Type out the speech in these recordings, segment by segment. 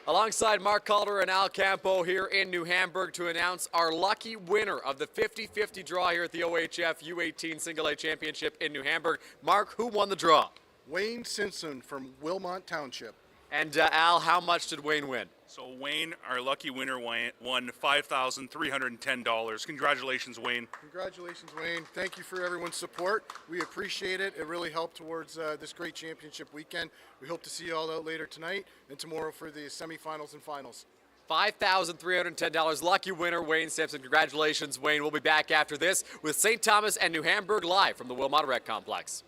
Alongside Mark Calder and Al Campo here in New Hamburg to announce our lucky winner of the 50-50 draw here at the OHF U18 Single A Championship in New Hamburg. Mark, who won the draw? Wayne Simpson from Wilmot Township. And Al, how much did Wayne win? So Wayne, our lucky winner, won $5,310. Congratulations, Wayne. Congratulations, Wayne. Thank you for everyone's support. We appreciate it. It really helped towards this great championship weekend. We hope to see you all out later tonight and tomorrow for the semifinals and finals. $5,310. Lucky winner, Wayne Simpson. Congratulations, Wayne. We'll be back after this with St. Thomas and New Hamburg live from the Wilmot Rec Complex.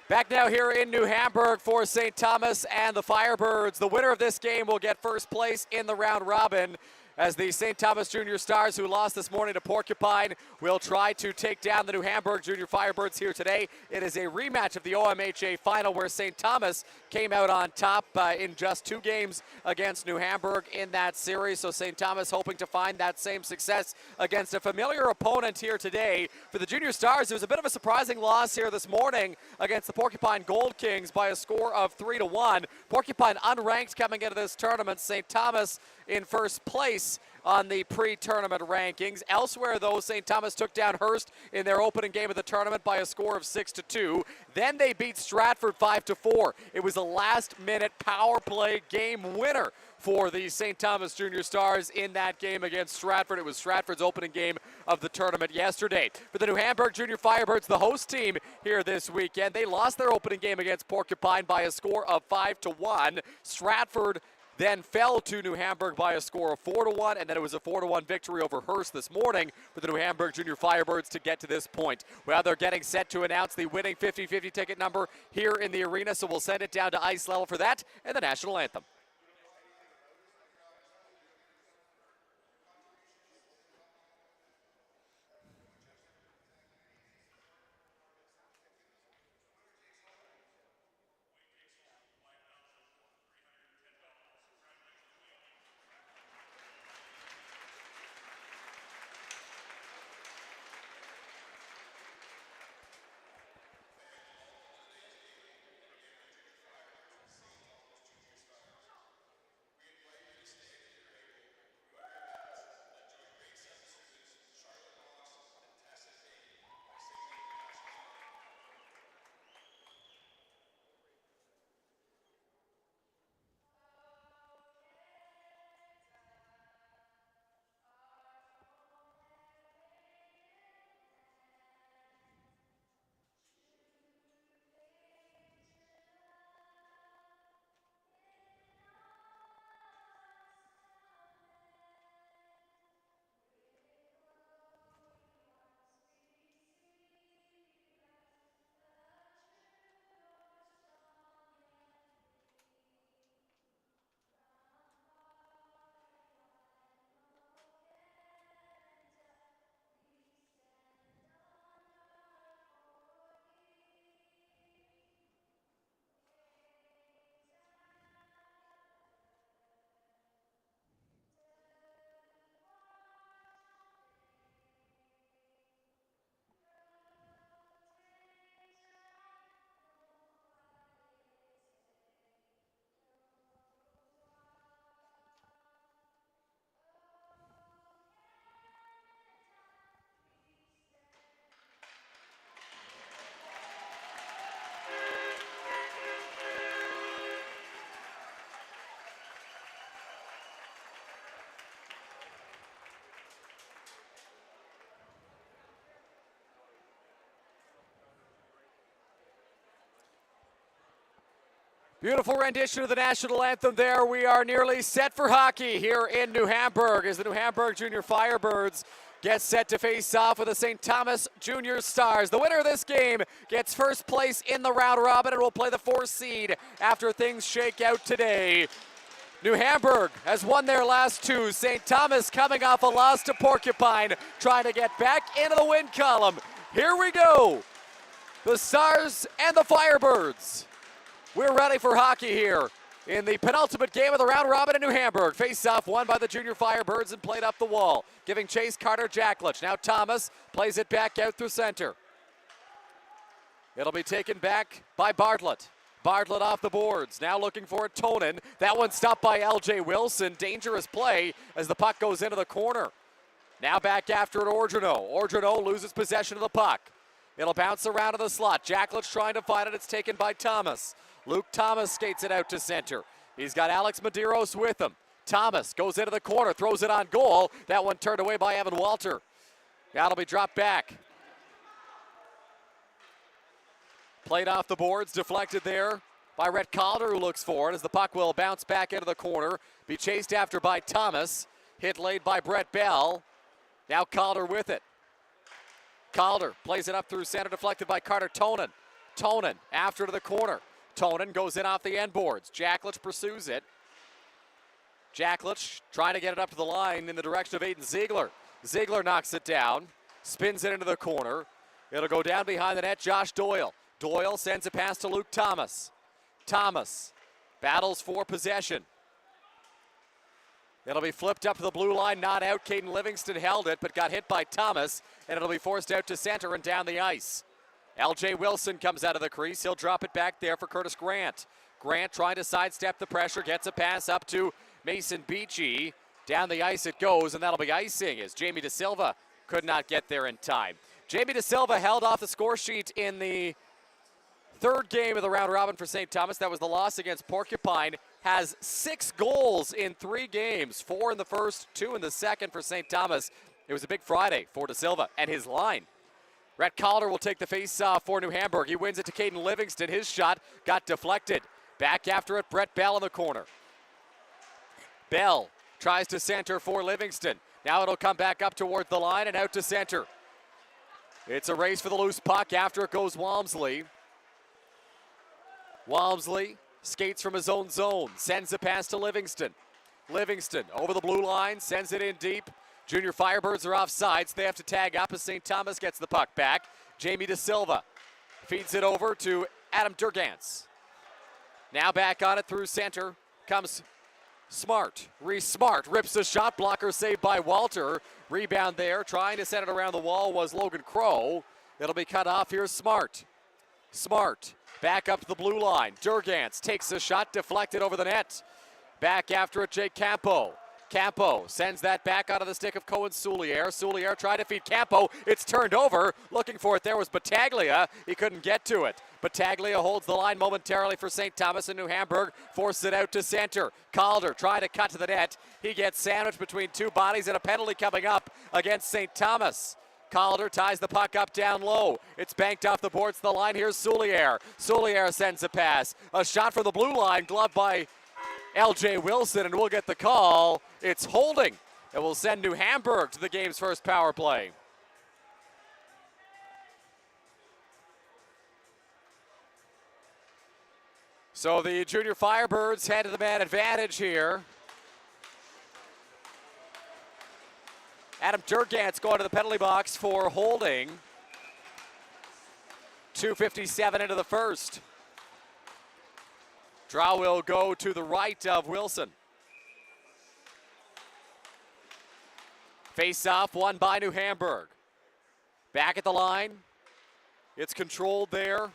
Back now here in New Hamburg for St. Thomas and the Firebirds. The winner of this game will get first place in the round robin, as the St. Thomas Junior Stars, who lost this morning to Porcupine, will try to take down the New Hamburg Junior Firebirds here today. It is a rematch of the OMHA final, where St. Thomas came out on top in just 2 games against New Hamburg in that series. So St. Thomas hoping to find that same success against a familiar opponent here today. For the Junior Stars, it was a bit of a surprising loss here this morning against the Porcupine Gold Kings by a score of 3-1. Porcupine unranked coming into this tournament. St. Thomas in first place on the pre-tournament rankings. Elsewhere, though, St. Thomas took down Hearst in their opening game of the tournament by a score of 6-2. Then they beat Stratford 5-4. It was a last-minute power play game winner for the St. Thomas Junior Stars in that game against Stratford. It was Stratford's opening game of the tournament yesterday. For the New Hamburg Junior Firebirds, the host team here this weekend, they lost their opening game against Porcupine by a score of 5-1. Stratford then fell to New Hamburg by a score of 4-1, and then it was a 4-1 victory over Hearst this morning for the New Hamburg Junior Firebirds to get to this point. Well, they're getting set to announce the winning 50-50 ticket number here in the arena, so we'll send it down to ice level for that and the national anthem. Beautiful rendition of the national anthem there. We are nearly set for hockey here in New Hamburg as the New Hamburg Junior Firebirds get set to face off with the St. Thomas Junior Stars. The winner of this game gets first place in the round robin and will play the 4th seed after things shake out today. New Hamburg has won their last 2. St. Thomas coming off a loss to Porcupine, trying to get back into the win column. Here we go. The Stars and the Firebirds. We're ready for hockey here in the penultimate game of the round robin in New Hamburg. Face-off won by the Junior Firebirds and played up the wall, giving chase Carter Jacklich. Now Thomas plays it back out through center. It'll be taken back by Bartlett. Bartlett off the boards, now looking for it, Tonin. That one stopped by L.J. Wilson. Dangerous play as the puck goes into the corner. Now back after it, Ordrino. Ordrino loses possession of the puck. It'll bounce around to the slot. Jacklich trying to find it. It's taken by Thomas. Luke Thomas skates it out to center. He's got Alex Medeiros with him. Thomas goes into the corner, throws it on goal. That one turned away by Evan Walter. That'll be dropped back. Played off the boards, deflected there by Rhett Calder, who looks for it as the puck will bounce back into the corner. Be chased after by Thomas. Hit laid by Brett Bell. Now Calder with it. Calder plays it up through center, deflected by Carter Tonin. Tonin after to the corner. Tonin goes in off the end boards. Jaklich pursues it. Jaklich trying to get it up to the line in the direction of Aiden Ziegler. Ziegler knocks it down, spins it into the corner. It'll go down behind the net. Josh Doyle. Doyle sends a pass to Luke Thomas. Thomas battles for possession. It'll be flipped up to the blue line, not out. Caden Livingston held it, but got hit by Thomas, and it'll be forced out to center and down the ice. LJ Wilson comes out of the crease. He'll drop it back there for Curtis Grant. Grant trying to sidestep the pressure, gets a pass up to Mason Beachy. Down the ice it goes, and that'll be icing as Jamie De Silva could not get there in time. Jamie De Silva held off the score sheet in the third game of the round robin for St. Thomas. That was the loss against Porcupine. Has 6 goals in 3 games, 4 in the first, 2 in the second for St. Thomas. It was a big Friday for De Silva and his line. Rhett Calder will take the face-off for New Hamburg. He wins it to Caden Livingston. His shot got deflected. Back after it, Brett Bell in the corner. Bell tries to center for Livingston. Now it'll come back up towards the line and out to center. It's a race for the loose puck. After it goes Walmsley. Walmsley skates from his own zone, sends a pass to Livingston. Livingston over the blue line, sends it in deep. Junior Firebirds are off sides. They have to tag up as St. Thomas gets the puck back. Jamie De Silva feeds it over to Adam Durgantz. Now back on it through center. Comes Smart. Reese Smart rips a shot. Blocker saved by Walter. Rebound there. Trying to send it around the wall was Logan Crow. It'll be cut off. Here's Smart. Smart back up to the blue line. Durgantz takes a shot. Deflected over the net. Back after it, Jake Campo. Campo sends that back out of the stick of Cohen Soulier. Soulier tried to feed Campo. It's turned over. Looking for it there was Battaglia. He couldn't get to it. Battaglia holds the line momentarily for St. Thomas, and New Hamburg forces it out to center. Calder trying to cut to the net. He gets sandwiched between 2 bodies and a penalty coming up against St. Thomas. Calder ties the puck up down low. It's banked off the boards to the line. Here's Soulier. Soulier sends a pass. A shot from the blue line, gloved by LJ Wilson, and we'll get the call. It's holding. It will send New Hamburg to the game's first power play. So the Junior Firebirds head to the man advantage here. Adam Durgantz going to the penalty box for holding. 2:57 into the first. Draw will go to the right of Wilson. Face-off won by New Hamburg. Back at the line. It's controlled there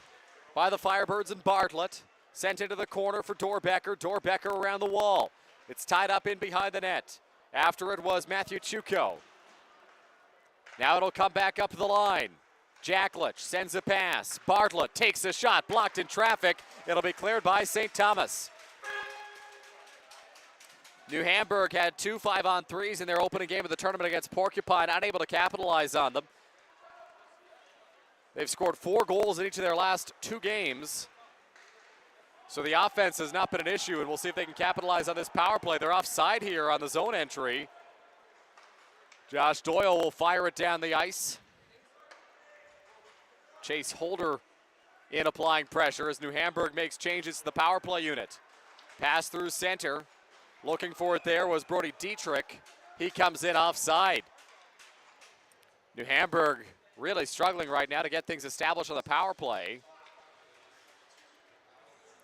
by the Firebirds and Bartlett. Sent into the corner for Dorbecker. Dorbecker around the wall. It's tied up in behind the net. After it was Matthew Chuko. Now it'll come back up the line. Jaklich sends a pass. Bartlett takes a shot, blocked in traffic. It'll be cleared by St. Thomas. New Hamburg had 2 5-on-3s in their opening game of the tournament against Porcupine, unable to capitalize on them. They've scored 4 goals in each of their last 2 games. So the offense has not been an issue, and we'll see if they can capitalize on this power play. They're offside here on the zone entry. Josh Doyle will fire it down the ice. Chase Holder in applying pressure as New Hamburg makes changes to the power play unit. Pass through center. Looking for it there was Brody Dietrich. He comes in offside. New Hamburg really struggling right now to get things established on the power play.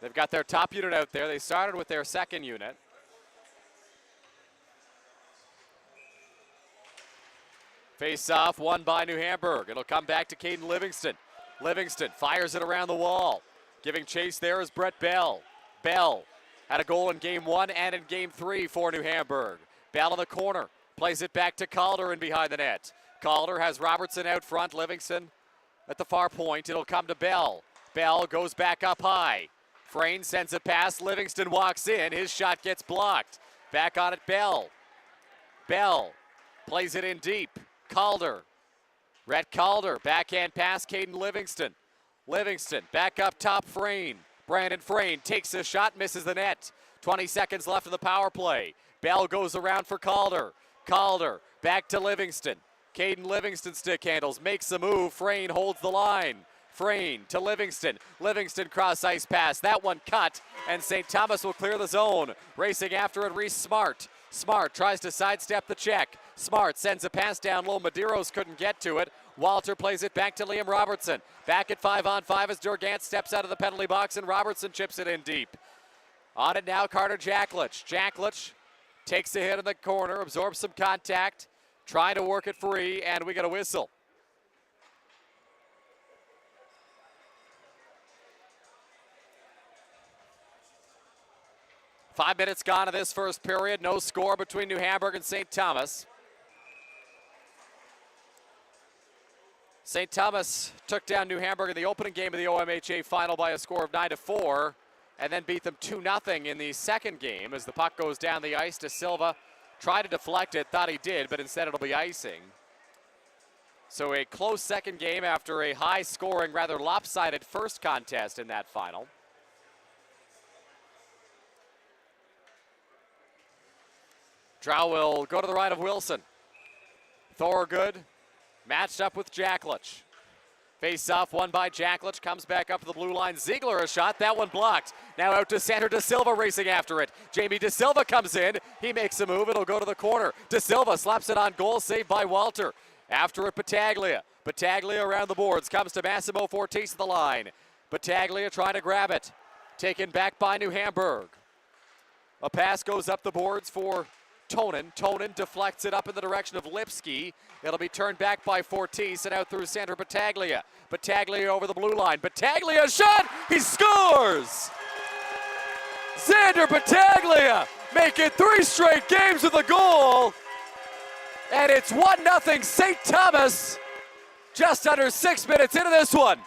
They've got their top unit out there. They started with their second unit. Face-off won by New Hamburg. It'll come back to Caden Livingston. Livingston fires it around the wall. Giving chase there is Brett Bell. Bell had a goal in game 1 and in game 3 for New Hamburg. Bell in the corner. Plays it back to Calder and behind the net. Calder has Robertson out front. Livingston at the far point. It'll come to Bell. Bell goes back up high. Frayne sends a pass. Livingston walks in. His shot gets blocked. Back on it, Bell. Bell plays it in deep. Calder. Rhett Calder. Backhand pass, Caden Livingston. Livingston back up top, Frayne. Brandon Frayne takes a shot, misses the net. 20 seconds left in the power play. Bell goes around for Calder. Calder back to Livingston. Caden Livingston stick handles, makes a move. Frayne holds the line. Frayne to Livingston. Livingston cross ice pass. That one cut, and St. Thomas will clear the zone. Racing after it, Reese Smart. Smart tries to sidestep the check. Smart sends a pass down low. Medeiros couldn't get to it. Walter plays it back to Liam Robertson. Back at 5-on-5 as Durgant steps out of the penalty box and Robertson chips it in deep. On it now, Carter Jacklich. Jacklich takes a hit in the corner, absorbs some contact, trying to work it free, and we get a whistle. Five minutes gone in this first period. No score between New Hamburg and St. Thomas. St. Thomas took down New Hamburg in the opening game of the OMHA final by a score of 9-4, and then beat them 2-0 in the second game as the puck goes down the ice to Silva. Tried to deflect it, thought he did, but instead it'll be icing. So a close second game after a high-scoring, rather lopsided first contest in that final. Drow will go to the right of Wilson. Thorogood matched up with Jacklich. Face-off won by Jacklich, comes back up to the blue line. Ziegler a shot, that one blocked. Now out to center, De Silva racing after it. Jamie De Silva comes in, he makes a move, it'll go to the corner. De Silva slaps it on goal, saved by Walter. After it, Battaglia. Battaglia around the boards, comes to Massimo Fortis at the line. Battaglia trying to grab it. Taken back by New Hamburg. A pass goes up the boards for Tonin. Tonin deflects it up in the direction of Lipsky. It'll be turned back by Fortis and out through center Battaglia. Battaglia over the blue line. Battaglia shot! He scores! Xander Battaglia making 3 straight games with a goal. And it's 1-0 St. Thomas. Just under 6 minutes into this one.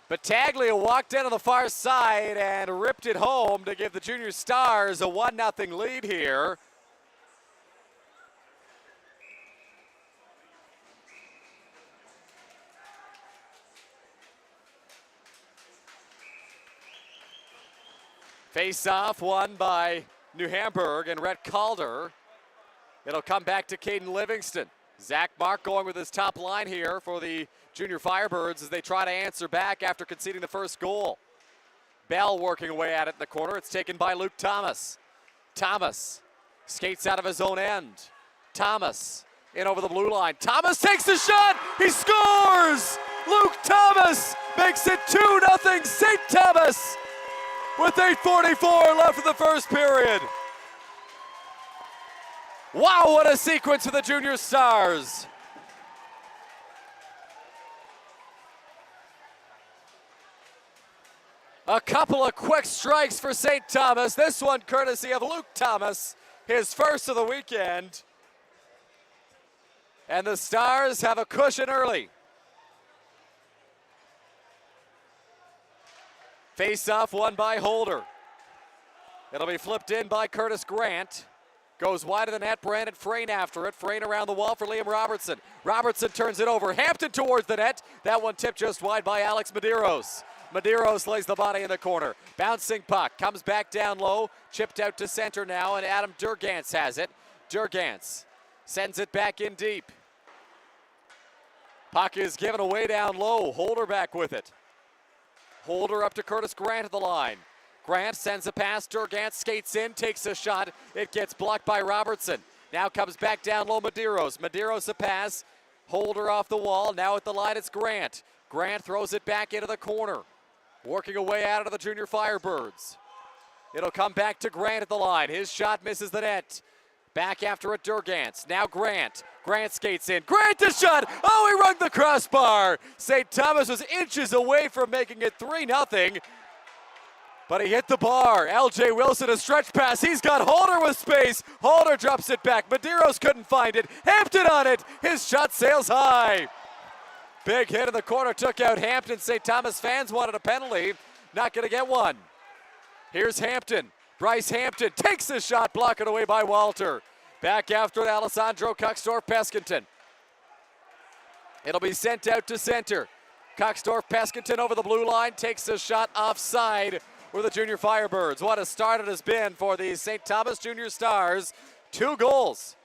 Battaglia walked in on the far side and ripped it home to give the Junior Stars a 1-0 lead here. Face-off won by New Hamburg and Rhett Calder. It'll come back to Caden Livingston. Zach Mark going with his top line here for the Junior Firebirds as they try to answer back after conceding the first goal. Bell working away at it in the corner. It's taken by Luke Thomas. Thomas skates out of his own end. Thomas in over the blue line. Thomas takes the shot. He scores! Luke Thomas makes it 2-0 St. Thomas with 8:44 left in the first period. Wow, what a sequence for the Junior Stars. A couple of quick strikes for St. Thomas. This one courtesy of Luke Thomas, his first of the weekend. And the Stars have a cushion early. Face-off won by Holder. It'll be flipped in by Curtis Grant. Goes wide of the net, Brandon Frayne after it. Frayne around the wall for Liam Robertson. Robertson turns it over. Hampton towards the net. That one tipped just wide by Alex Medeiros. Medeiros lays the body in the corner. Bouncing puck, comes back down low. Chipped out to center now, and Adam Durgants has it. Durgants sends it back in deep. Puck is given away down low. Holder back with it. Holder up to Curtis Grant at the line. Grant sends a pass. Durgant skates in, takes a shot. It gets blocked by Robertson. Now comes back down low, Medeiros. Medeiros a pass. Holder off the wall. Now at the line, it's Grant. Grant throws it back into the corner. Working away out of the Junior Firebirds. It'll come back to Grant at the line. His shot misses the net. Back after it, Durgants. Now Grant. Grant skates in. Grant the shot! Oh, he rung the crossbar! St. Thomas was inches away from making it 3-0. But he hit the bar. LJ Wilson, a stretch pass. He's got Holder with space. Holder drops it back. Medeiros couldn't find it. Hampton on it. His shot sails high. Big hit in the corner, took out Hampton. St. Thomas fans wanted a penalty. Not going to get one. Here's Hampton. Bryce Hampton takes the shot, blocked away by Walter. Back after it, Alessandro Cuxdorf-Peskington. It'll be sent out to center. Cuxdorf-Peskington over the blue line, takes the shot offside for the Junior Firebirds. What a start it has been for the St. Thomas Junior Stars. 2 goals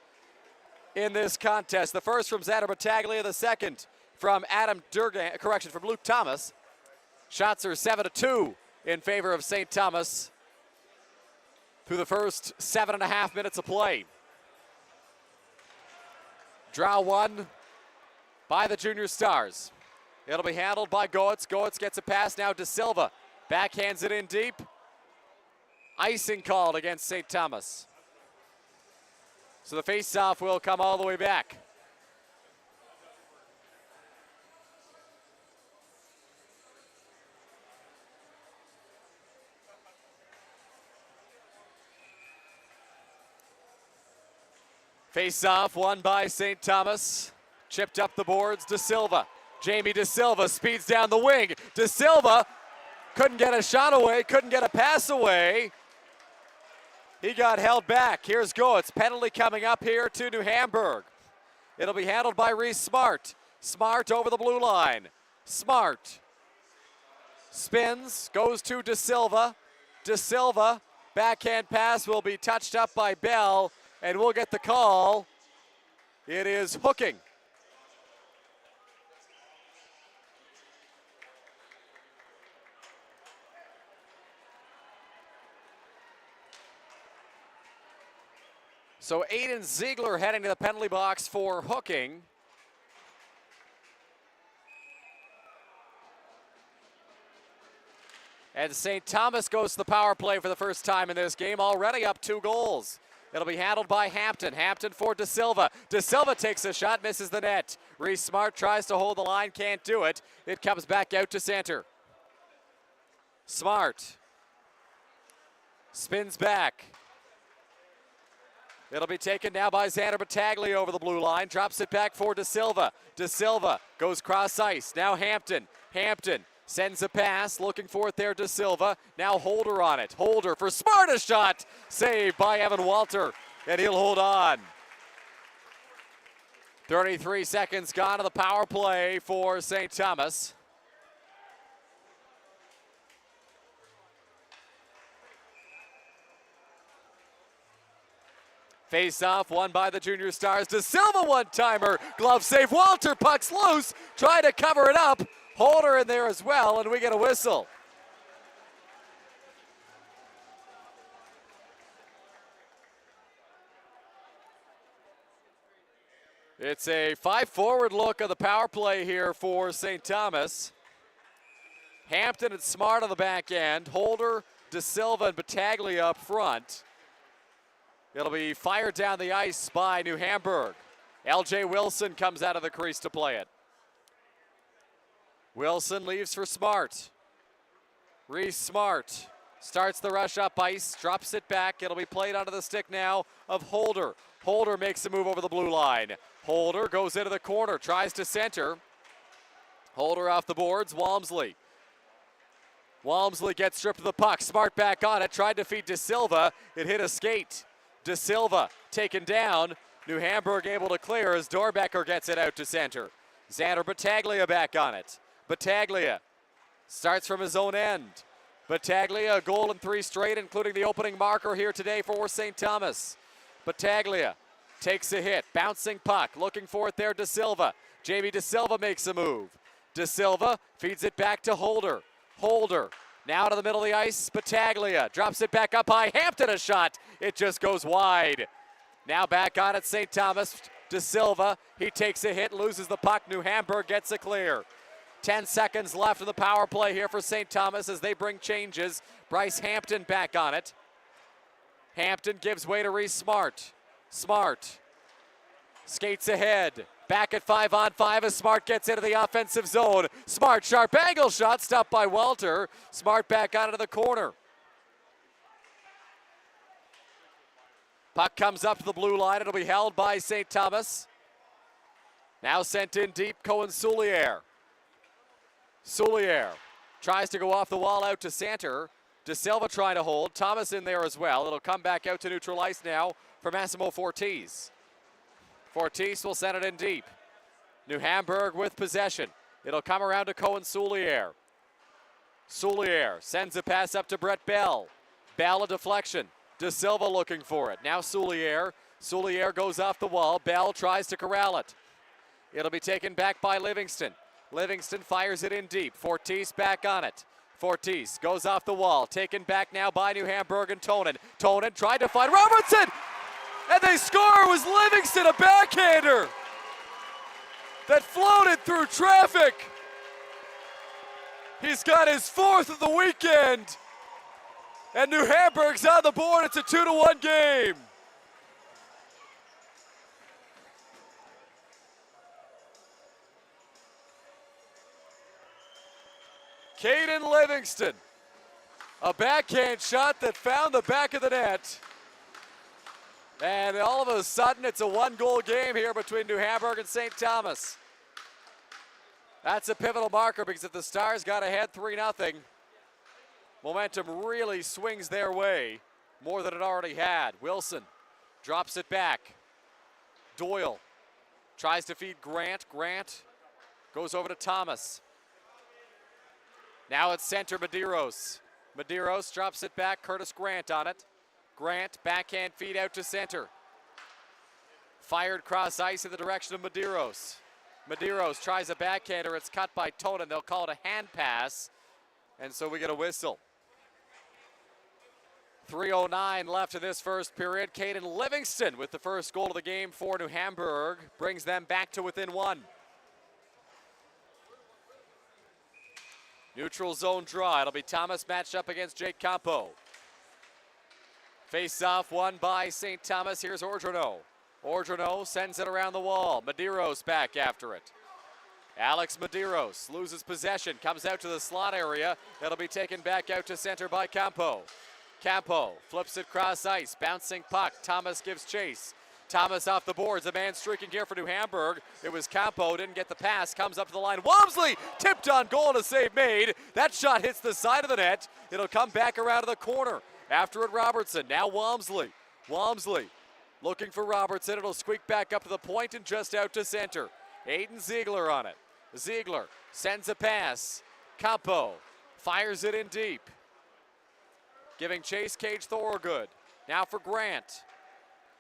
in this contest. The first from Xander Battaglia, the second from from Luke Thomas. Shots are 7-2 in favor of St. Thomas through the first 7.5 minutes of play. Draw 1 by the Junior Stars. It'll be handled by Goetz. Goetz gets a pass now to Silva. Backhands it in deep. Icing called against St. Thomas. So the face-off will come all the way back. Face-off won by St. Thomas. Chipped up the boards, De Silva. Jamie De Silva speeds down the wing. De Silva couldn't get a shot away, couldn't get a pass away. He got held back. Here's Goetz. Penalty coming up here to New Hamburg. It'll be handled by Reese Smart. Smart over the blue line. Smart spins, goes to De Silva. De Silva, backhand pass will be touched up by Bell, and we'll get the call. It is hooking. So Aiden Ziegler heading to the penalty box for hooking. And St. Thomas goes to the power play for the first time in this game, already up 2 goals. It'll be handled by Hampton. Hampton for De Silva. De Silva takes a shot, misses the net. Reese Smart tries to hold the line, can't do it. It comes back out to center. Smart spins back. It'll be taken now by Xander Battaglia over the blue line. Drops it back for De Silva. De Silva goes cross ice. Now Hampton. Hampton sends a pass. Looking for it there, De Silva. Now Holder on it. Holder for Smart, a shot. Saved by Evan Walter. And he'll hold on. 33 seconds gone to the power play for St. Thomas. Face-off won by the Junior Stars. De Silva one-timer. Glove save. Walter, puck's loose. Trying to cover it up. Holder in there as well, and we get a whistle. It's a 5-forward look of the power play here for St. Thomas. Hampton and Smart on the back end. Holder, De Silva, and Battaglia up front. It'll be fired down the ice by New Hamburg. L.J. Wilson comes out of the crease to play it. Wilson leaves for Smart. Reese Smart starts the rush up ice, drops it back. It'll be played onto the stick now of Holder. Holder makes a move over the blue line. Holder goes into the corner, tries to center. Holder off the boards, Walmsley. Walmsley gets stripped of the puck. Smart back on it, tried to feed De Silva. It hit a skate. De Silva taken down. New Hamburg able to clear as Dorbecker gets it out to center. Xander Battaglia back on it. Battaglia starts from his own end. Battaglia, a goal in 3 straight, including the opening marker here today for St. Thomas. Battaglia takes a hit, bouncing puck, looking for it there, De Silva. Jamie De Silva makes a move. De Silva feeds it back to Holder. Holder now to the middle of the ice. Battaglia drops it back up high. Hampton a shot. It just goes wide. Now back on it, St. Thomas. De Silva, he takes a hit, loses the puck. New Hamburg gets it clear. 10 seconds left in the power play here for St. Thomas as they bring changes. Bryce Hampton back on it. Hampton gives way to Reese Smart. Smart skates ahead. Back at 5-on-5 as Smart gets into the offensive zone. Smart, sharp angle shot, stopped by Walter. Smart back out into the corner. Puck comes up to the blue line. It'll be held by St. Thomas. Now sent in deep, Cohen Souliere. Souliere tries to go off the wall out to center. De Silva trying to hold. Thomas in there as well. It'll come back out to neutral ice now for Massimo Fortis. Fortis will send it in deep. New Hamburg with possession. It'll come around to Cohen Souliere. Souliere sends a pass up to Brett Bell. Bell a deflection. De Silva looking for it. Now Souliere Soulier goes off the wall. Bell tries to corral it. It'll be taken back by Livingston. Livingston fires it in deep. Fortis back on it. Fortis goes off the wall. Taken back now by New Hamburg and Tonen. Tonen tried to find Robertson! And they score! It was Livingston, a backhander that floated through traffic. He's got his 4th of the weekend. And New Hamburg's on the board. It's a 2-1 game. Caden Livingston, a backhand shot that found the back of the net. And all of a sudden, it's a 1-goal game here between New Hamburg and St. Thomas. That's a pivotal marker because if the Stars got ahead 3-0, momentum really swings their way more than it already had. Wilson drops it back. Doyle tries to feed Grant. Grant goes over to Thomas. Now it's center Medeiros. Medeiros drops it back. Curtis Grant on it. Grant backhand feed out to center. Fired cross ice in the direction of Medeiros. Medeiros tries a backhander. It's cut by Tonen. They'll call it a hand pass. And so we get a whistle. 3:09 left in this first period. Caden Livingston with the first goal of the game for New Hamburg. Brings them back to within 1. Neutral zone draw. It'll be Thomas matched up against Jake Campo. Face-off won by St. Thomas. Here's Ordronaux. Ordronaux sends it around the wall. Medeiros back after it. Alex Medeiros loses possession. Comes out to the slot area. It'll be taken back out to center by Campo. Campo flips it cross ice. Bouncing puck. Thomas gives chase. Thomas off the boards. A man streaking here for New Hamburg. It was Campo. Didn't get the pass. Comes up to the line. Walmsley tipped on goal and a save made. That shot hits the side of the net. It'll come back around to the corner. After it, Robertson. Now Walmsley. Walmsley looking for Robertson. It'll squeak back up to the point and just out to center. Aiden Ziegler on it. Ziegler sends a pass. Campo fires it in deep. Giving chase Cage Thorogood. Now for Grant.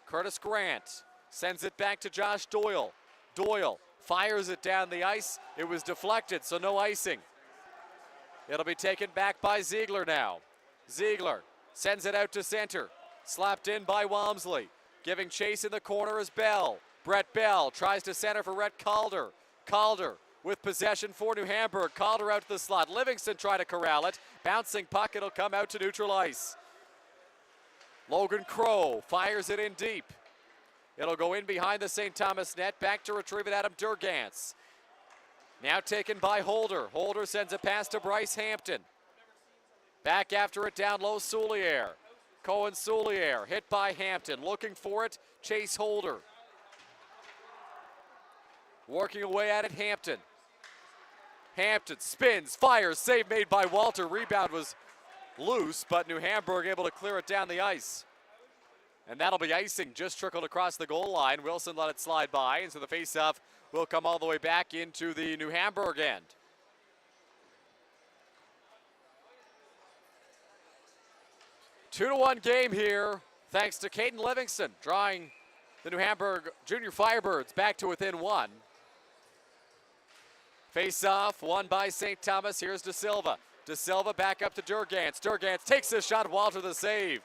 Curtis Grant sends it back to Josh Doyle. Doyle fires it down the ice. It was deflected, so no icing. It'll be taken back by Ziegler now. Ziegler sends it out to center. Slapped in by Walmsley. Giving chase in the corner is Bell. Brett Bell tries to center for Rhett Calder. Calder with possession for New Hamburg. Calder out to the slot. Livingston try to corral it. Bouncing puck, it'll come out to neutral ice. Logan Crow fires it in deep. It'll go in behind the St. Thomas net. Back to retrieve it, Adam Durgantz. Now taken by Holder. Holder sends a pass to Bryce Hampton. Back after it down low, Soulier. Cohen Soulier hit by Hampton. Looking for it, Chase Holder. Working away at it, Hampton. Hampton spins, fires, save made by Walter. Rebound was loose, but New Hamburg able to clear it down the ice. And that'll be icing, just trickled across the goal line. Wilson let it slide by, and so the faceoff will come all the way back into the New Hamburg end. Two-to-one game here, thanks to Caden Livingston, drawing the New Hamburg Junior Firebirds back to within 1. Face-off, won by St. Thomas. Here's De Silva. De Silva back up to Durgantz. Durgantz takes a shot. Walter the save.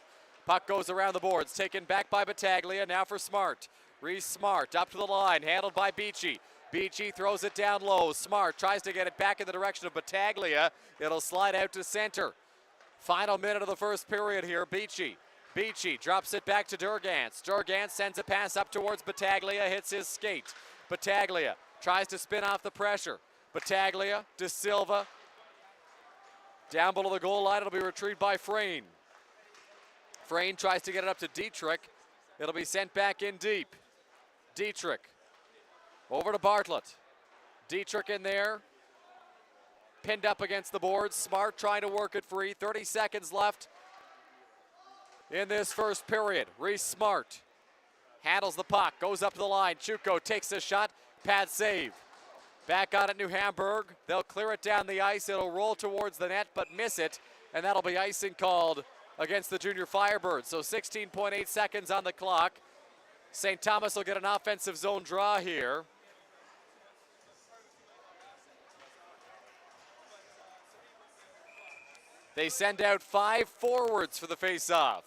Puck goes around the boards. Taken back by Battaglia. Now for Smart. Reese Smart up to the line. Handled by Beachy. Beachy throws it down low. Smart tries to get it back in the direction of Battaglia. It'll slide out to center. Final minute of the first period here. Beachy. Beachy drops it back to Durgantz. Durgantz sends a pass up towards Battaglia. Hits his skate. Battaglia tries to spin off the pressure. Battaglia, De Silva. Down below the goal line, it'll be retrieved by Frayne. Frayne tries to get it up to Dietrich. It'll be sent back in deep. Dietrich over to Bartlett. Dietrich in there. Pinned up against the boards. Smart trying to work it free. 30 seconds left in this first period. Reese Smart handles the puck, goes up to the line. Chuko takes a shot. Pad save. Back on it, New Hamburg. They'll clear it down the ice. It'll roll towards the net, but miss it. And that'll be icing called against the Junior Firebirds. So 16.8 seconds on the clock. St. Thomas will get an offensive zone draw here. They send out 5 forwards for the face-off.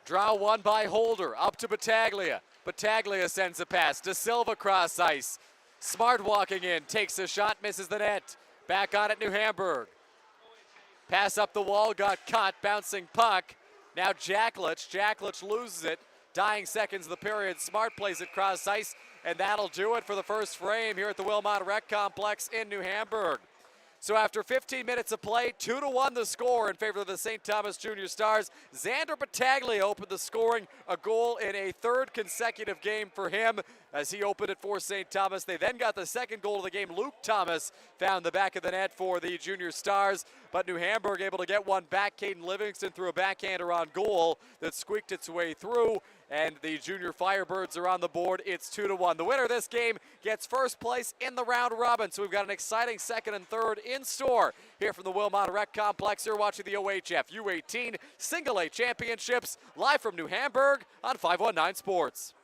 Draw one by Holder, up to Battaglia. Battaglia sends a pass. De Silva cross ice. Smart walking in, takes a shot, misses the net. Back on it, New Hamburg. Pass up the wall, got caught, bouncing puck. Now Jacklich. Jacklich loses it. Dying seconds of the period. Smart plays it cross ice, and that'll do it for the first frame here at the Wilmot Rec Complex in New Hamburg. So after 15 minutes of play, 2-1 the score in favor of the St. Thomas Junior Stars. Xander Battaglia opened the scoring, a goal in a third consecutive game for him as he opened it for St. Thomas. They then got the second goal of the game. Luke Thomas found the back of the net for the Junior Stars, but New Hamburg able to get one back. Caden Livingston threw a backhander on goal that squeaked its way through, and the Junior Firebirds are on the board. It's 2-1. The winner of this game gets first place in the round robin, so we've got an exciting second and third in store here from the Wilmot Rec Complex. You're watching the OHF U18 Single A Championships live from New Hamburg on 519 Sports.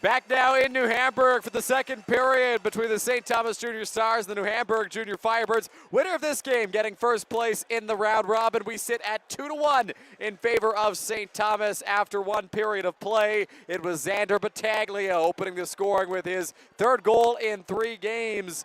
Back now in New Hamburg for the second period between the St. Thomas Junior Stars and the New Hamburg Junior Firebirds. Winner of this game getting first place in the round robin. We sit at 2-1 in favor of St. Thomas after one period of play. It was Xander Battaglia opening the scoring with his third goal in 3 games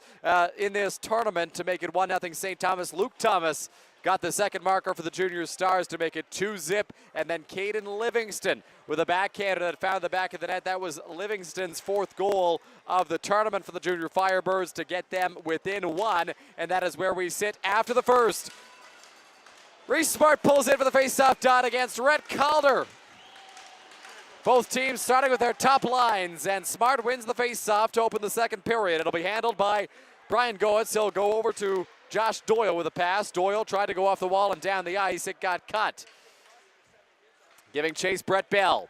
in this tournament to make it 1-0 St. Thomas. Luke Thomas got the second marker for the Junior Stars to make it 2-0, and then Caden Livingston with a backhander that found the back of the net. That was Livingston's 4th goal of the tournament for the Junior Firebirds to get them within 1, and that is where we sit after the first. Reese Smart pulls in for the face-off dot against Rhett Calder. Both teams starting with their top lines, and Smart wins the face-off to open the second period. It'll be handled by Brian Goetz. He'll go over to Josh Doyle with a pass. Doyle tried to go off the wall and down the ice. It got cut. Giving chase, Brett Bell.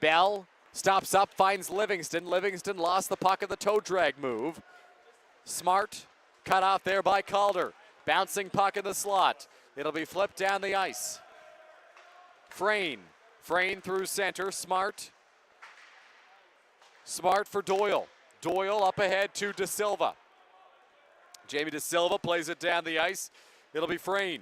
Bell stops up, finds Livingston. Livingston lost the puck in the toe drag move. Smart cut off there by Calder. Bouncing puck in the slot. It'll be flipped down the ice. Frayne through center. Smart for Doyle. Doyle up ahead to De Silva. Jamie De Silva plays it down the ice. It'll be Frayne.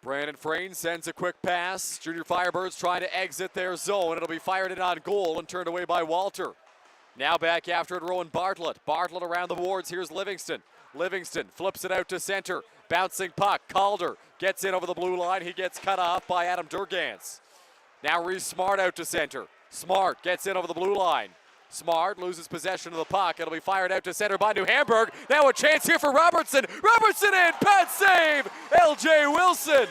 Brandon Frayne sends a quick pass. Junior Firebirds trying to exit their zone. It'll be fired in on goal and turned away by Walter. Now back after it, Rowan Bartlett. Bartlett around the boards. Here's Livingston. Livingston flips it out to center. Bouncing puck. Calder gets in over the blue line. He gets cut off by Adam Durgans. Now Reese Smart out to center. Smart gets in over the blue line. Smart loses possession of the puck. It'll be fired out to center by New Hamburg. Now a chance here for Robertson. Robertson in, pad save, LJ Wilson.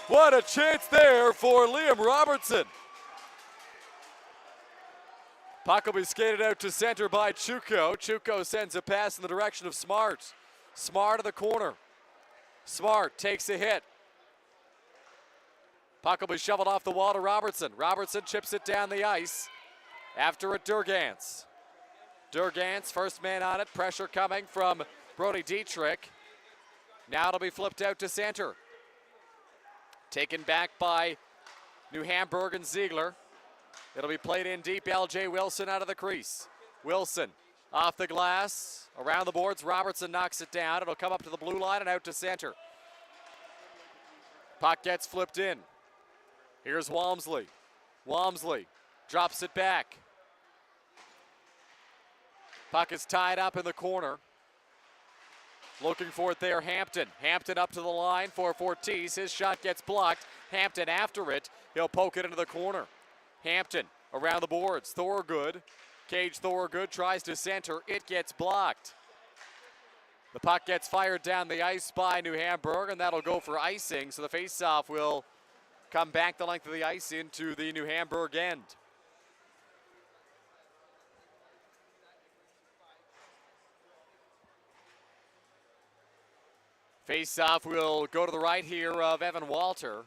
What a chance there for Liam Robertson. Puck will be skated out to center by Chuko. Chuko sends a pass in the direction of Smart. Smart to the corner. Smart takes a hit. Puck will be shoveled off the wall to Robertson. Robertson chips it down the ice. After it, Durgans. Durgans, first man on it. Pressure coming from Brody Dietrich. Now it'll be flipped out to center. Taken back by New Hamburg and Ziegler. It'll be played in deep. LJ Wilson out of the crease. Wilson off the glass. Around the boards, Robertson knocks it down. It'll come up to the blue line and out to center. Puck gets flipped in. Here's Walmsley. Walmsley drops it back. Puck is tied up in the corner. Looking for it there, Hampton. Hampton up to the line for Fortis. His shot gets blocked. Hampton after it. He'll poke it into the corner. Hampton around the boards. Thorogood. Cage Thorogood tries to center. It gets blocked. The puck gets fired down the ice by New Hamburg, and that'll go for icing. So the faceoff will come back the length of the ice into the New Hamburg end. Face-off will go to the right here of Evan Walter.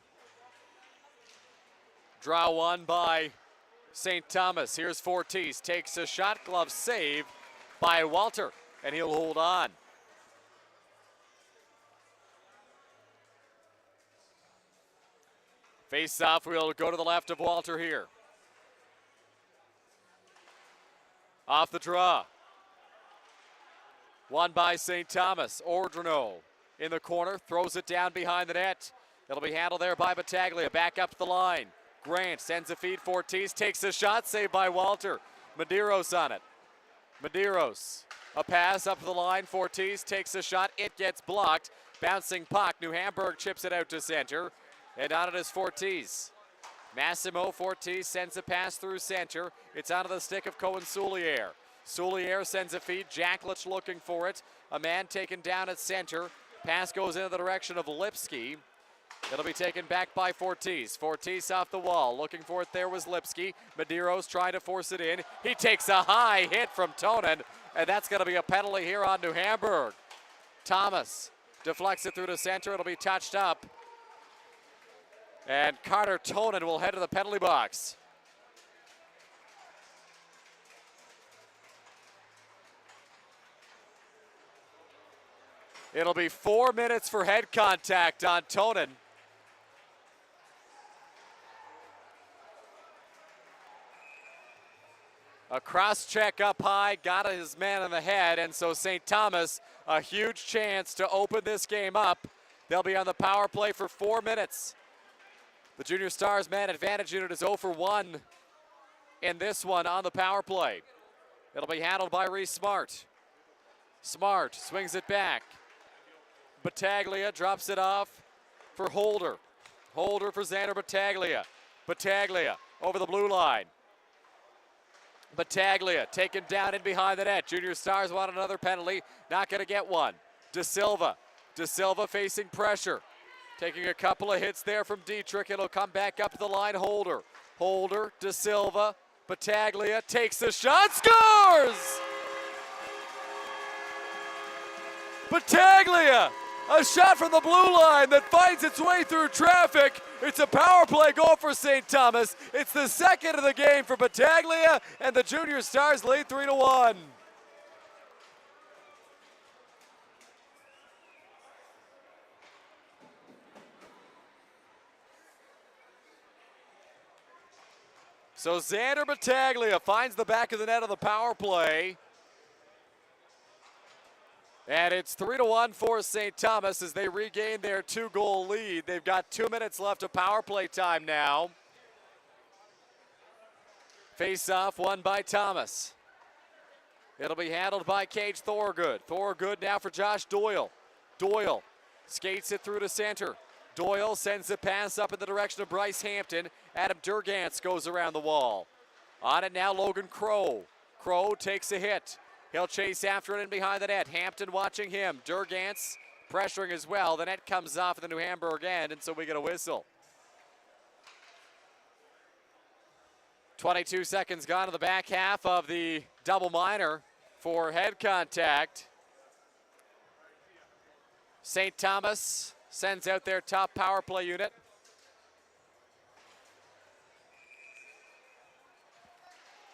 Draw one by St. Thomas. Here's Fortis. Takes a shot. Glove save by Walter, and he'll hold on. Face-off will go to the left of Walter here. Off the draw. Won by St. Thomas. Ordrino in the corner, throws it down behind the net. It'll be handled there by Battaglia. Back up the line. Grant sends a feed. Fortis takes a shot, saved by Walter. Medeiros on it. Medeiros, a pass up the line. Fortis takes a shot. It gets blocked. Bouncing puck. New Hamburg chips it out to center. And on it is Fortis. Massimo Fortis sends a pass through center. It's onto the stick of Cohen Soulier. Soulier sends a feed. Jacklich looking for it. A man taken down at center. Pass goes into the direction of Lipsky. It'll be taken back by Fortis. Fortis off the wall. Looking for it there was Lipsky. Medeiros trying to force it in. He takes a high hit from Tonen, and that's going to be a penalty here on New Hamburg. Thomas deflects it through the center. It'll be touched up. And Carter Tonen will head to the penalty box. It'll be 4 minutes for head contact on Tonen. A A cross check up high, got his man in the head, and so St. Thomas, a huge chance to open this game up. They'll be on the power play for 4 minutes. The Junior Stars man advantage unit is 0 for 1 in this one on the power play. It'll be handled by Reese Smart. Smart swings it back. Battaglia drops it off for Holder. Holder for Xander Battaglia. Battaglia over the blue line. Battaglia taken down in behind the net. Junior Stars want another penalty. Not going to get one. De Silva. De Silva facing pressure. Taking a couple of hits there from Dietrich. It'll come back up to the line. Holder. Holder. De Silva. Battaglia takes the shot. Scores! Battaglia. A shot from the blue line that finds its way through traffic. It's a power play goal for St. Thomas. It's the second of the game for Battaglia, and the Junior Stars lead 3-1. So Xander Battaglia finds the back of the net on the power play. And it's 3-1 for St. Thomas as they regain their 2-goal lead. They've got 2 minutes left of power play time now. Face-off won by Thomas. It'll be handled by Cage Thorgood. Thorgood now for Josh Doyle. Doyle skates it through to center. Doyle sends the pass up in the direction of Bryce Hampton. Adam Durgantz goes around the wall. On it now Logan Crow. Crow takes a hit. He'll chase after it in behind the net. Hampton watching him. Durgantz pressuring as well. The net comes off at the New Hamburg end, and so we get a whistle. 22 seconds gone in the back half of the double minor for head contact. St. Thomas sends out their top power play unit.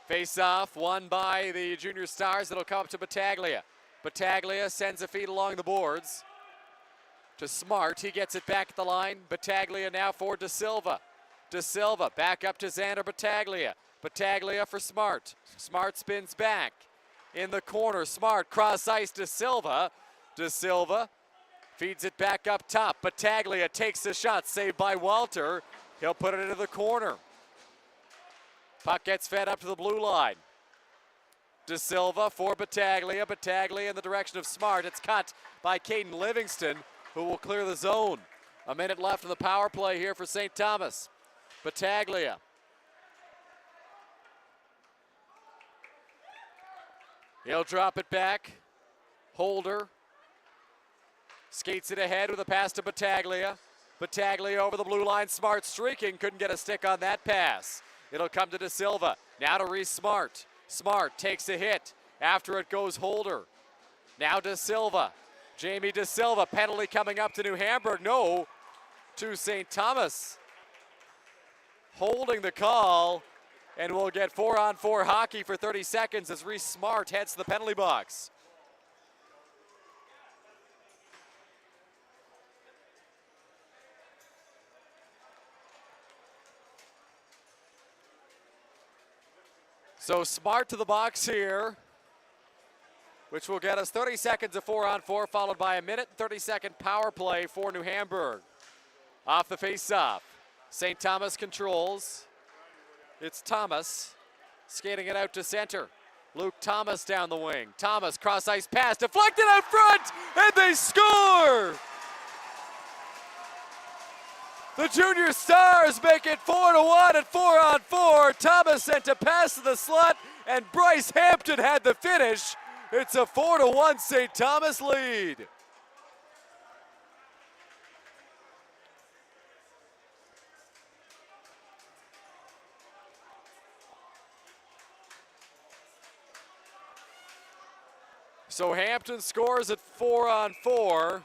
Face-off won by the Junior Stars. It'll come up to Battaglia. Battaglia sends a feed along the boards to Smart. He gets it back at the line. Battaglia now for De Silva. De Silva back up to Xander Battaglia. Battaglia for Smart. Smart spins back in the corner. Smart cross ice to Silva. De Silva feeds it back up top. Battaglia takes the shot, saved by Walter. He'll put it into the corner. Puck gets fed up to the blue line. De Silva for Battaglia. Battaglia in the direction of Smart. It's cut by Caden Livingston, who will clear the zone. A minute left in the power play here for St. Thomas. Battaglia. He'll drop it back. Holder skates it ahead with a pass to Battaglia. Battaglia over the blue line. Smart streaking. Couldn't get a stick on that pass. It'll come to De Silva. Now to Reese Smart. Smart takes a hit. After it goes Holder. Now De Silva. Jamie De Silva. Penalty coming up to New Hamburg. No, to St. Thomas. Holding the call. And we'll get 4-on-4 hockey for 30 seconds as Reese Smart heads to the penalty box. So Smart to the box here, which will get us 30 seconds of 4-on-4, followed by a minute and 30-second power play for New Hamburg. Off the face-off, St. Thomas controls. It's Thomas skating it out to center. Luke Thomas down the wing. Thomas cross-ice pass, deflected out front, and they score! The Junior Stars make it 4-1 at 4-on-4. Thomas sent a pass to the slot, and Bryce Hampton had the finish. It's a 4-1 St. Thomas lead. So Hampton scores at 4-on-4.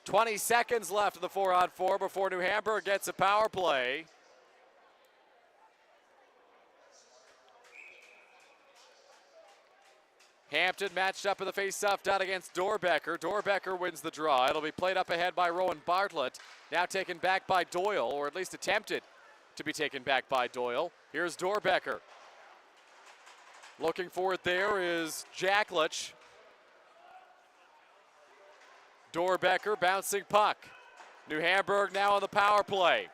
20 seconds left in the 4-on-4 before New Hamburg gets a power play. Hampton matched up in the face-off done against Dorbecker. Dorbecker wins the draw. It'll be played up ahead by Rowan Bartlett. Now taken back by Doyle, or at least attempted to be taken back by Doyle. Here's Dorbecker. Looking for it there is Jacklich. Dorbecker bouncing puck. New Hamburg now on the power play.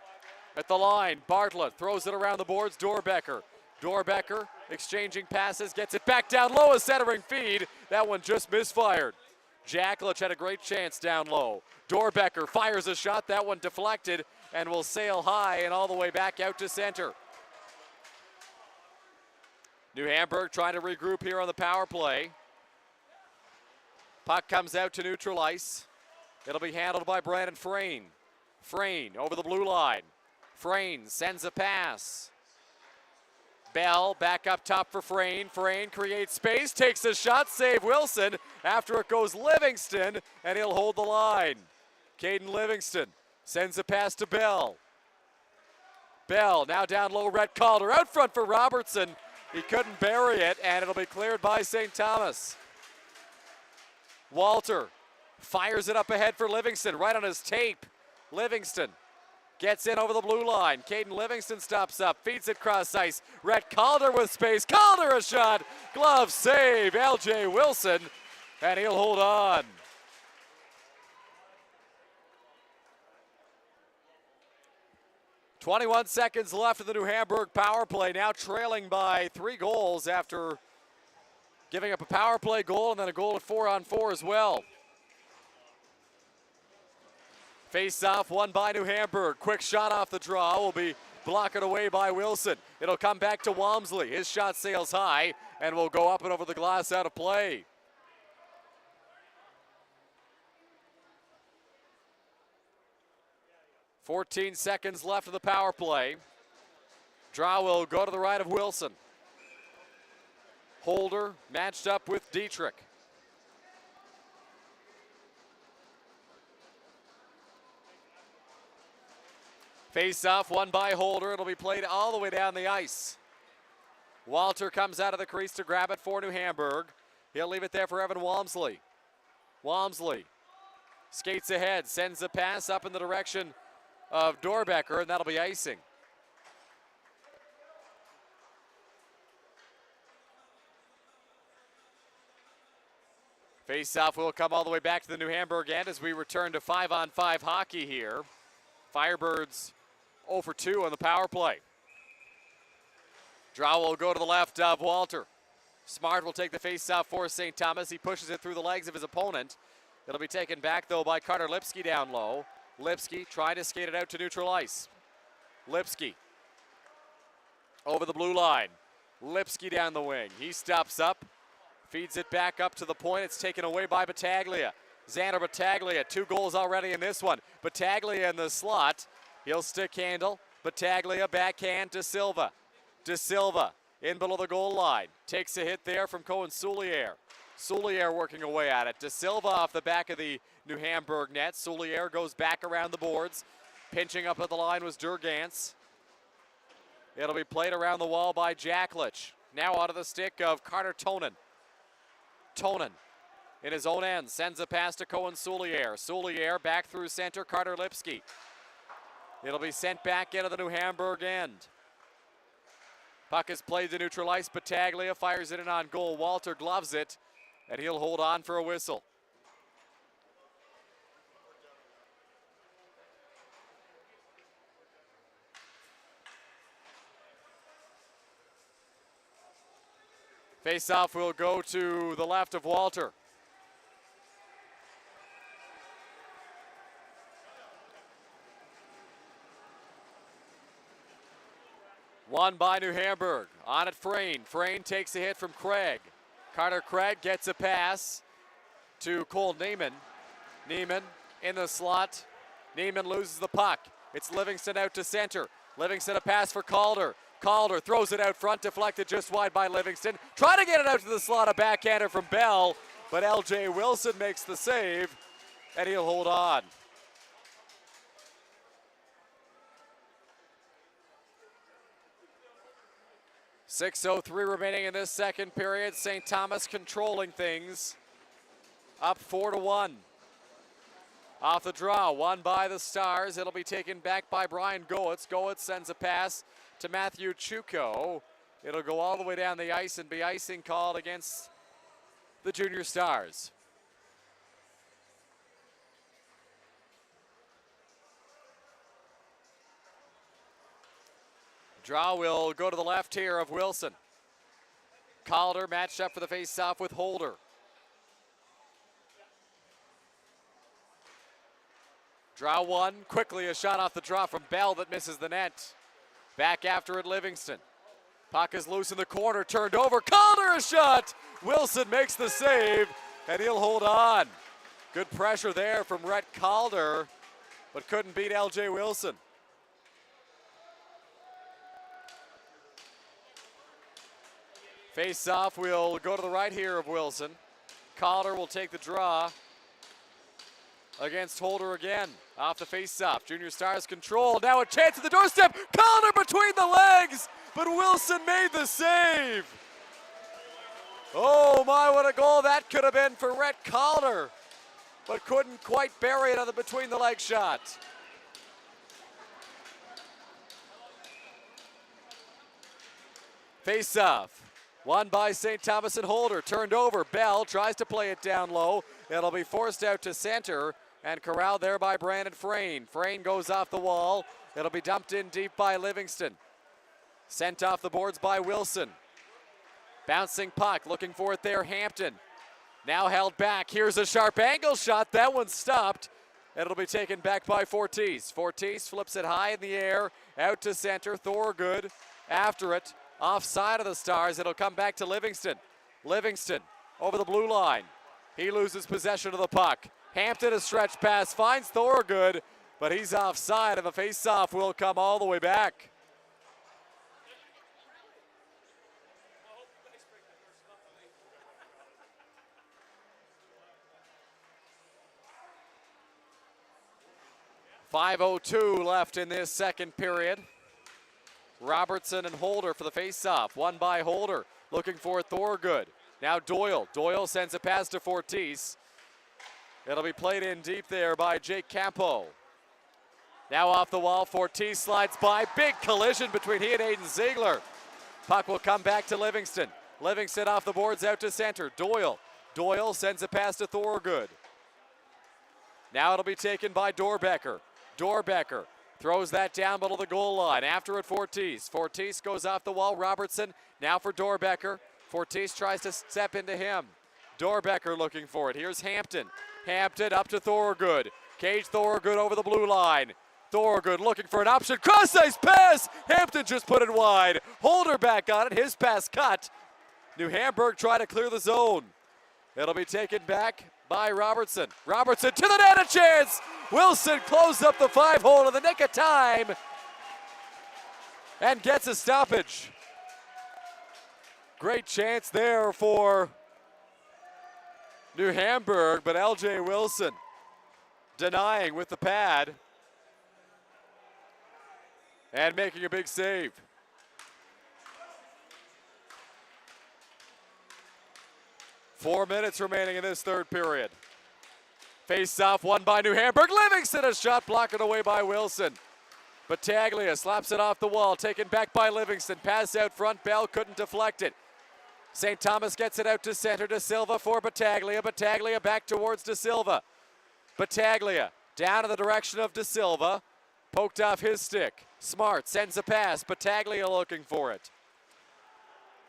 At the line, Bartlett throws it around the boards, Dorbecker. Dorbecker exchanging passes, gets it back down low, a centering feed. That one just misfired. Jacklich had a great chance down low. Dorbecker fires a shot, that one deflected and will sail high and all the way back out to center. New Hamburg trying to regroup here on the power play. Puck comes out to neutral ice. It'll be handled by Brandon Frayne. Frayne over the blue line. Frayne sends a pass. Bell back up top for Frayne. Frayne creates space, takes a shot, save Wilson. After it goes Livingston, and he'll hold the line. Caden Livingston sends a pass to Bell. Bell now down low, Rhett Calder out front for Robertson. He couldn't bury it, and it'll be cleared by St. Thomas. Walter fires it up ahead for Livingston, right on his tape. Livingston gets in over the blue line. Caden Livingston stops up, feeds it cross ice. Rhett Calder with space. Calder a shot. Glove save. LJ Wilson, and he'll hold on. .21 seconds left of the New Hamburg power play, now trailing by 3 goals after giving up a power play goal and then a goal at 4-on-4 as well. Face-off won by New Hamburg. Quick shot off the draw will be blocked away by Wilson. It'll come back to Walmsley. His shot sails high and will go up and over the glass out of play. .14 seconds left of the power play. Draw will go to the right of Wilson. Holder matched up with Dietrich. Face-off won by Holder. It'll be played all the way down the ice. Walter comes out of the crease to grab it for New Hamburg. He'll leave it there for Evan Walmsley. Walmsley skates ahead, sends a pass up in the direction of Dorbecker, and that'll be icing. Face-off will come all the way back to the New Hamburg end as we return to 5-on-5 hockey here. Firebirds 0 for 2 on the power play. Draw will go to the left of Walter. Smart will take the face-off for St. Thomas. He pushes it through the legs of his opponent. It'll be taken back, though, by Carter Lipsky down low. Lipsky trying to skate it out to neutral ice. Lipsky over the blue line. Lipsky down the wing. He stops up, feeds it back up to the point. It's taken away by Battaglia. Xander Battaglia, 2 goals already in this one. Battaglia in the slot. He'll stick handle. Battaglia backhand to Silva. De Silva in below the goal line. Takes a hit there from Cohen Souliere. Souliere working away at it. De Silva off the back of the New Hamburg net. Souliere goes back around the boards. Pinching up at the line was Durgantz. It'll be played around the wall by Jacklich. Now out of the stick of Carter Tonin. Tonin in his own end sends a pass to Cohen Souliere. Souliere back through center, Carter Lipsky. It'll be sent back into the New Hamburg end. Puck is played to neutral ice. Battaglia fires it in on goal. Walter gloves it, and he'll hold on for a whistle. Face-off will go to the left of Walter. Won by New Hamburg. On it, Frayne. Frayne takes a hit from Craig. Carter Craig gets a pass to Cole Neiman. Neiman in the slot. Neiman loses the puck. It's Livingston out to center. Livingston a pass for Calder. Calder throws it out front, deflected just wide by Livingston. Trying to get it out to the slot, a backhander from Bell, but LJ Wilson makes the save, and he'll hold on. .6:03 remaining in this second period. St. Thomas controlling things. Up 4-1. Off the draw, won by the Stars. It'll be taken back by Brian Goetz. Goetz sends a pass to Matthew Chuko. It'll go all the way down the ice and be icing called against the Junior Stars. Draw will go to the left here of Wilson. Calder matched up for the face-off with Holder. Draw one, quickly a shot off the draw from Bell that misses the net. Back after it, Livingston. Puck is loose in the corner, turned over, Calder a shot! Wilson makes the save, and he'll hold on. Good pressure there from Rhett Calder, but couldn't beat LJ Wilson. Face-off will go to the right here of Wilson. Calder will take the draw against Holder again. Off the face-off, Junior Stars control. Now a chance at the doorstep. Calder between the legs, but Wilson made the save. Oh my, what a goal that could have been for Rhett Calder, but couldn't quite bury it on the between the leg shot. Face-off. Won by St. Thomas and Holder. Turned over. Bell tries to play it down low. It'll be forced out to center and corralled there by Brandon Frayne. Frayne goes off the wall. It'll be dumped in deep by Livingston. Sent off the boards by Wilson. Bouncing puck. Looking for it there. Hampton. Now held back. Here's a sharp angle shot. That one's stopped. And it'll be taken back by Fortis. Fortis flips it high in the air. Out to center. Thorgood after it. Offside of the Stars, it'll come back to Livingston. Livingston over the blue line. He loses possession of the puck. Hampton, a stretch pass, finds Thorgood, but he's offside, and the face-off will come all the way back. .5:02 left in this second period. Robertson and Holder for the face-off. Won by Holder. Looking for Thorgood. Now Doyle. Doyle sends a pass to Fortis. It'll be played in deep there by Jake Campo. Now off the wall, Fortis slides by. Big collision between he and Aiden Ziegler. Puck will come back to Livingston. Livingston off the boards out to center. Doyle. Doyle sends a pass to Thorgood. Now it'll be taken by Dorbecker. Dorbecker throws that down below the goal line. After it, Fortis. Fortis goes off the wall. Robertson now for Dorbecker. Fortis tries to step into him. Dorbecker looking for it. Here's Hampton. Hampton up to Thorgood. Cage Thorgood over the blue line. Thorgood looking for an option. Cross-ice pass. Hampton just put it wide. Holder back on it. His pass cut. New Hamburg try to clear the zone. It'll be taken back by Robertson. Robertson to the net, a chance. Wilson closed up the 5-hole in the nick of time and gets a stoppage. Great chance there for New Hamburg, but LJ Wilson denying with the pad and making a big save. Four minutes remaining in this third period. Face-off won by New Hamburg. Livingston, a shot blocked away by Wilson. Battaglia slaps it off the wall, taken back by Livingston. Pass out front, Bell couldn't deflect it. St. Thomas gets it out to center. De Silva for Battaglia. Battaglia back towards De Silva. Battaglia down in the direction of De Silva. Poked off his stick. Smart sends a pass. Battaglia looking for it.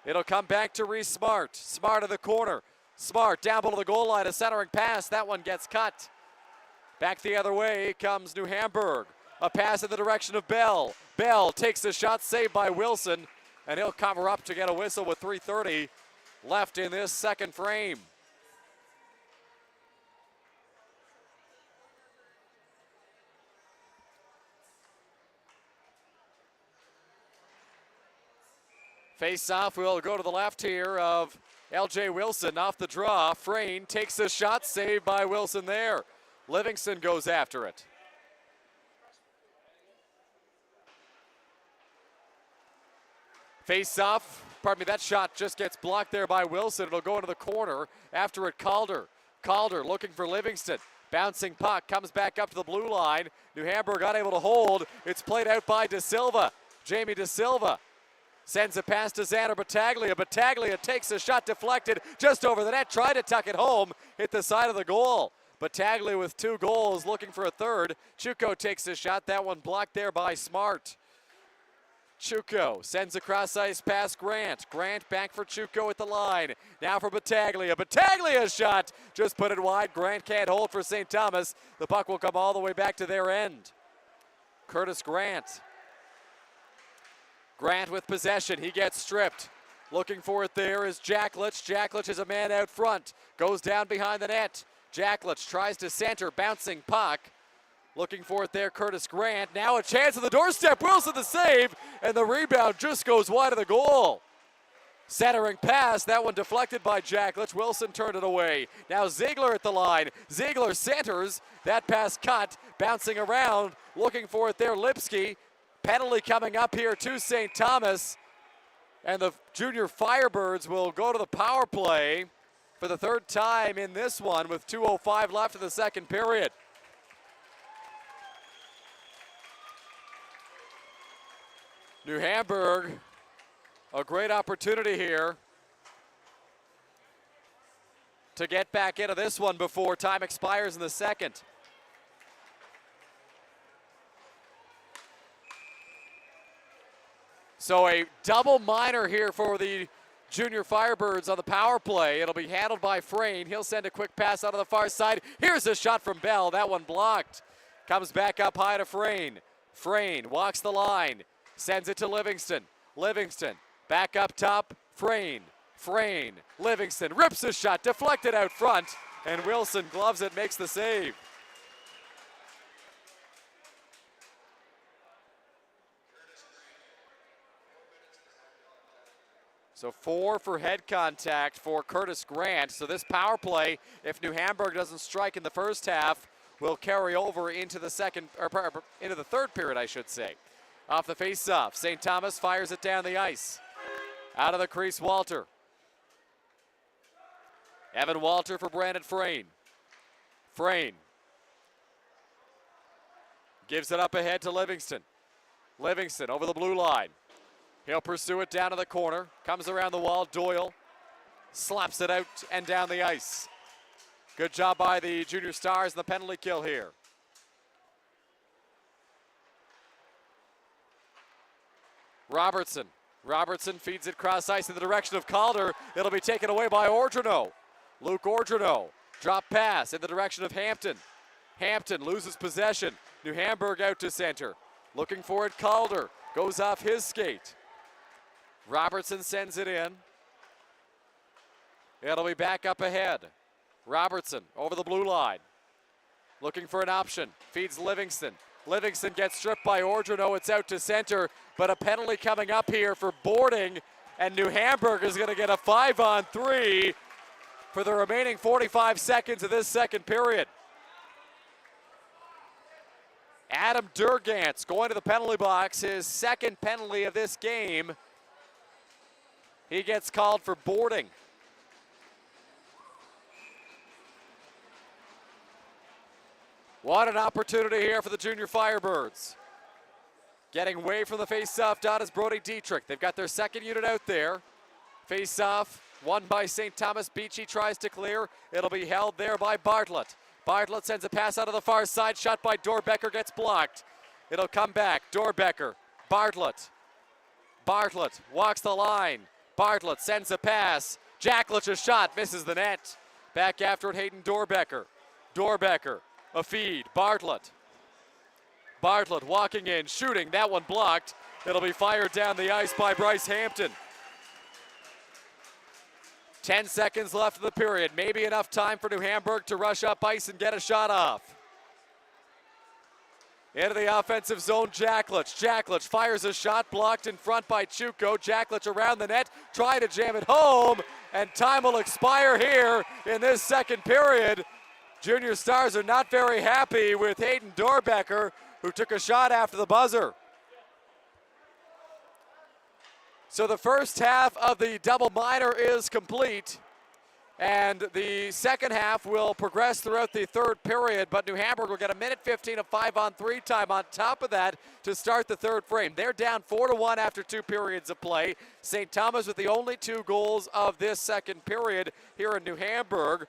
It'll come back to Reese Smart. Smart in the corner. Smart down below the goal line, a centering pass. That one gets cut. Back the other way comes New Hamburg. A pass in the direction of Bell. Bell takes the shot, saved by Wilson, and he'll cover up to get a whistle with 3:30 left in this second frame. Face-off will go to the left here of LJ Wilson off the draw. Frayne takes the shot, saved by Wilson there. Livingston goes after it. Face-off, pardon me, that shot just gets blocked there by Wilson. It'll go into the corner. After it, Calder. Calder looking for Livingston. Bouncing puck, comes back up to the blue line. New Hamburg unable to hold. It's played out by De Silva. Jamie De Silva Sends a pass to Xander Battaglia. Battaglia takes a shot deflected just over the net. Tried to tuck it home. Hit the side of the goal. Battaglia with 2 goals, looking for a third. Chuko takes a shot. That one blocked there by Smart. Chuko sends a cross-ice pass Grant. Grant back for Chuko at the line. Now for Battaglia. Battaglia's shot just put it wide. Grant can't hold for St. Thomas. The puck will come all the way back to their end. Curtis Grant. Grant with possession. He gets stripped. Looking for it there is Jacklich. Jacklich is a man out front. Goes down behind the net. Jacklich tries to center. Bouncing puck. Looking for it there, Curtis Grant. Now a chance at the doorstep. Wilson the save. And the rebound just goes wide of the goal. Centering pass. That one deflected by Jacklich. Wilson turned it away. Now Ziegler at the line. Ziegler centers. That pass cut. Bouncing around. Looking for it there, Lipsky. Penalty coming up here to St. Thomas. And the junior Firebirds will go to the power play for the 3rd time in this one with 2:05 left in the second period. New Hamburg, a great opportunity here to get back into this one before time expires in the second. So a double minor here for the junior Firebirds on the power play. It'll be handled by Frayne. He'll send a quick pass out of the far side. Here's a shot from Bell. That one blocked. Comes back up high to Frayne. Frayne walks the line. Sends it to Livingston. Livingston back up top. Frayne. Frayne. Livingston rips a shot. Deflected out front. And Wilson gloves it, makes the save. So 4 for head contact for Curtis Grant. So this power play, if New Hamburg doesn't strike in the first half, will carry over into the into the third period, I should say. Off the face-off, St. Thomas fires it down the ice. Out of the crease, Walter. Evan Walter for Brandon Frayne. Frayne gives it up ahead to Livingston. Livingston over the blue line. He'll pursue it down to the corner. Comes around the wall. Doyle slaps it out and down the ice. Good job by the Junior Stars in the penalty kill here. Robertson. Robertson feeds it cross ice in the direction of Calder. It'll be taken away by Ordrino. Luke Ordrino. Drop pass in the direction of Hampton. Hampton loses possession. New Hamburg out to center. Looking for it, Calder. Goes off his skate. Robertson sends it in. It'll be back up ahead. Robertson over the blue line. Looking for an option. Feeds Livingston. Livingston gets stripped by Ordrino. It's out to center, but a penalty coming up here for boarding, and New Hamburg is going to get a 5-on-3 for the remaining 45 seconds of this second period. Adam Durgantz going to the penalty box, his second penalty of this game. He gets called for boarding. What an opportunity here for the junior Firebirds. Getting away from the face-off dot is Brody Dietrich. They've got their second unit out there. Face-off won by St. Thomas. Beachy tries to clear. It'll be held there by Bartlett. Bartlett sends a pass out of the far side. Shot by Dorbecker gets blocked. It'll come back. Dorbecker. Bartlett. Bartlett walks the line. Bartlett sends a pass. Jacklich's shot misses the net. Back after it, Hayden Dorbecker. Dorbecker. A feed. Bartlett. Bartlett walking in, shooting. That one blocked. It'll be fired down the ice by Bryce Hampton. 10 seconds left of the period. Maybe enough time for New Hamburg to rush up ice and get a shot off. Into the offensive zone, Jacklich. Jacklich fires a shot, blocked in front by Chuko. Jacklich around the net, try to jam it home, and time will expire here in this second period. Junior Stars are not very happy with Hayden Dorbecker, who took a shot after the buzzer. So the first half of the double minor is complete, And the second half will progress throughout the third period, but New Hamburg will get a minute 15 of 5-on-3 time on top of that to start the third frame. They're down 4-1 after 2 periods of play. St. Thomas with the only 2 goals of this second period here in New Hamburg.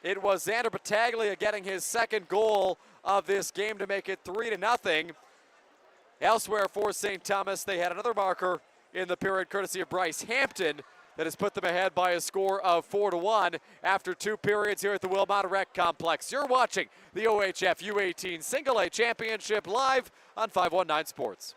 It was Xander Battaglia getting his second goal of this game to make it 3-0. Elsewhere for St. Thomas, they had another marker in the period courtesy of Bryce Hampton that has put them ahead by a score of 4-1 after 2 periods here at the Wilmot Rec Complex. You're watching the OHF U18 Single A Championship live on 519 Sports.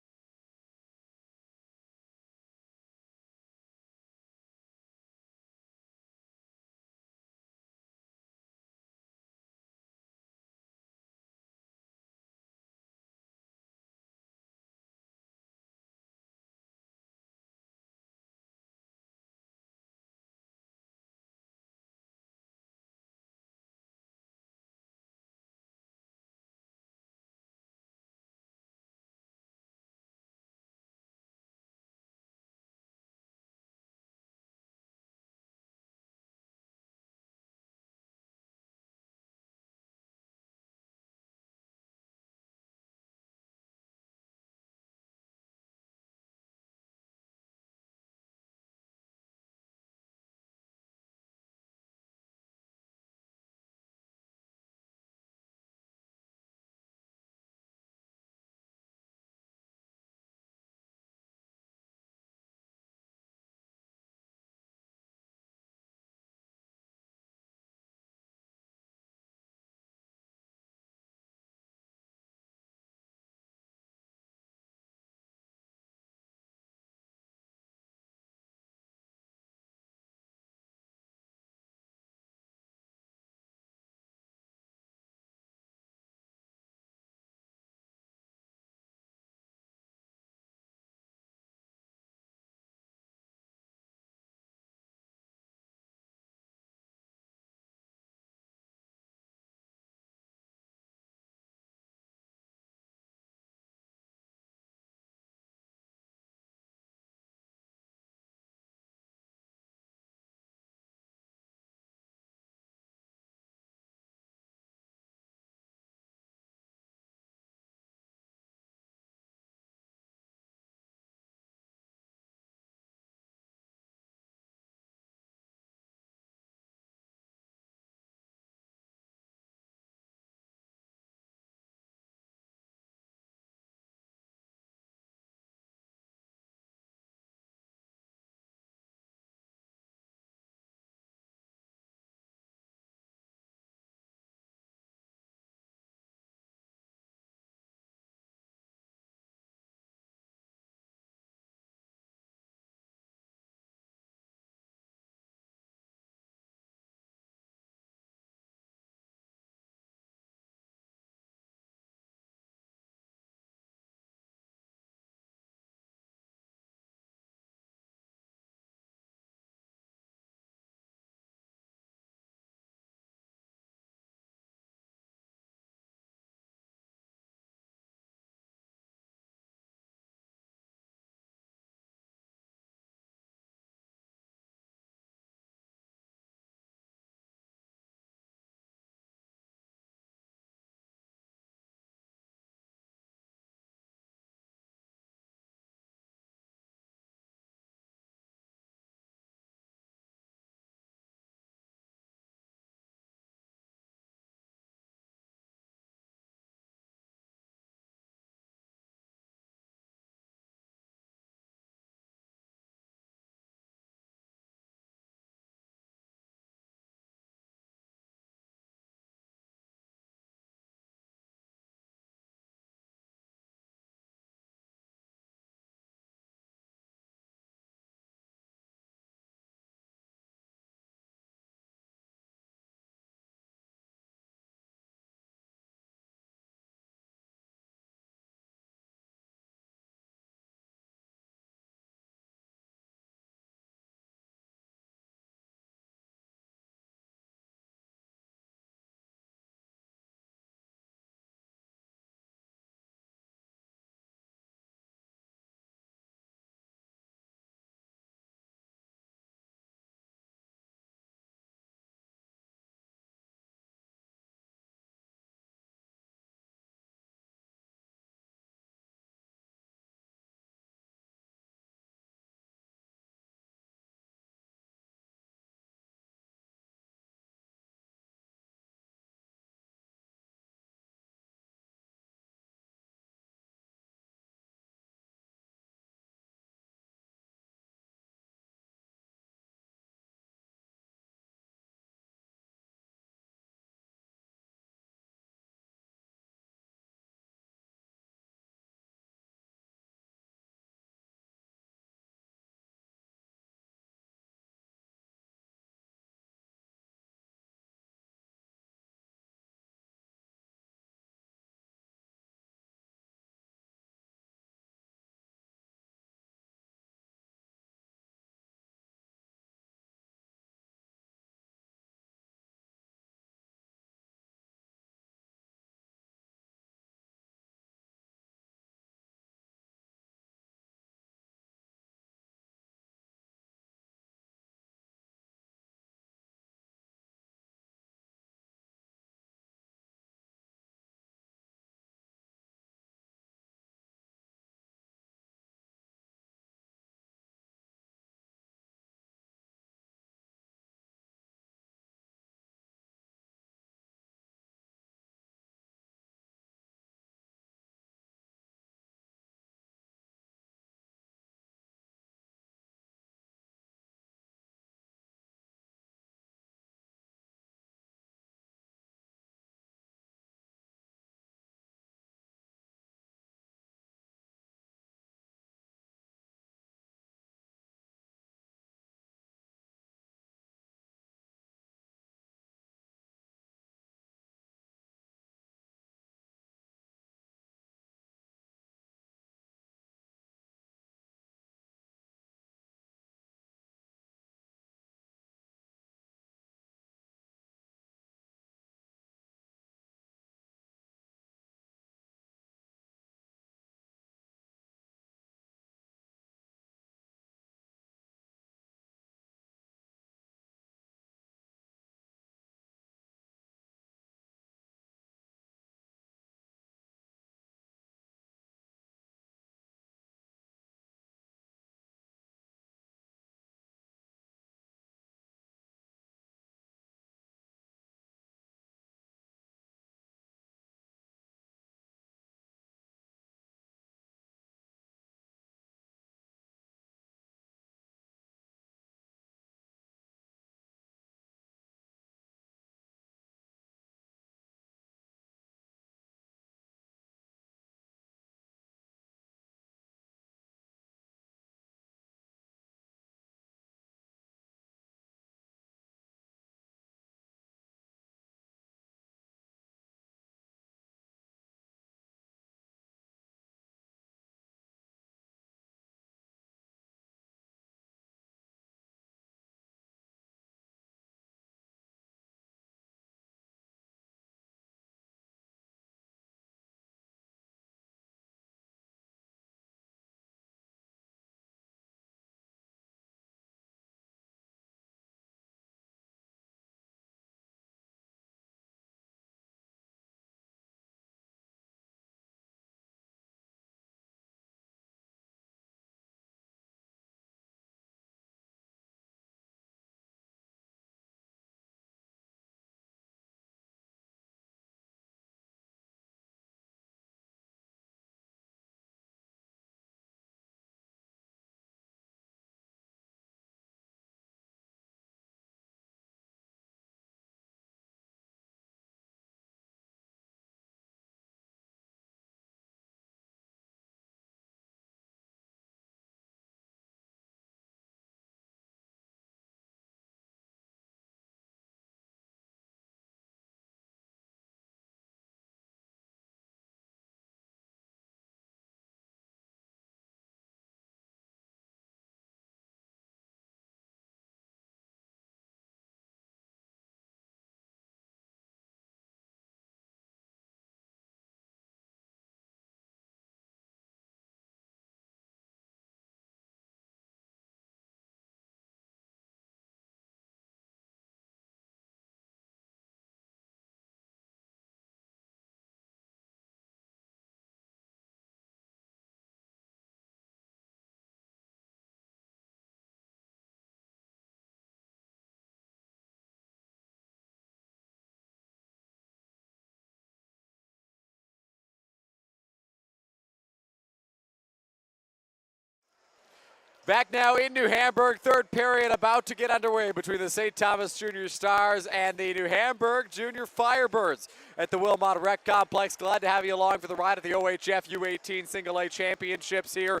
Back now in New Hamburg, third period about to get underway between the St. Thomas Junior Stars and the New Hamburg Junior Firebirds at the Wilmot Rec Complex. Glad to have you along for the ride at the OHF U18 Single A Championships here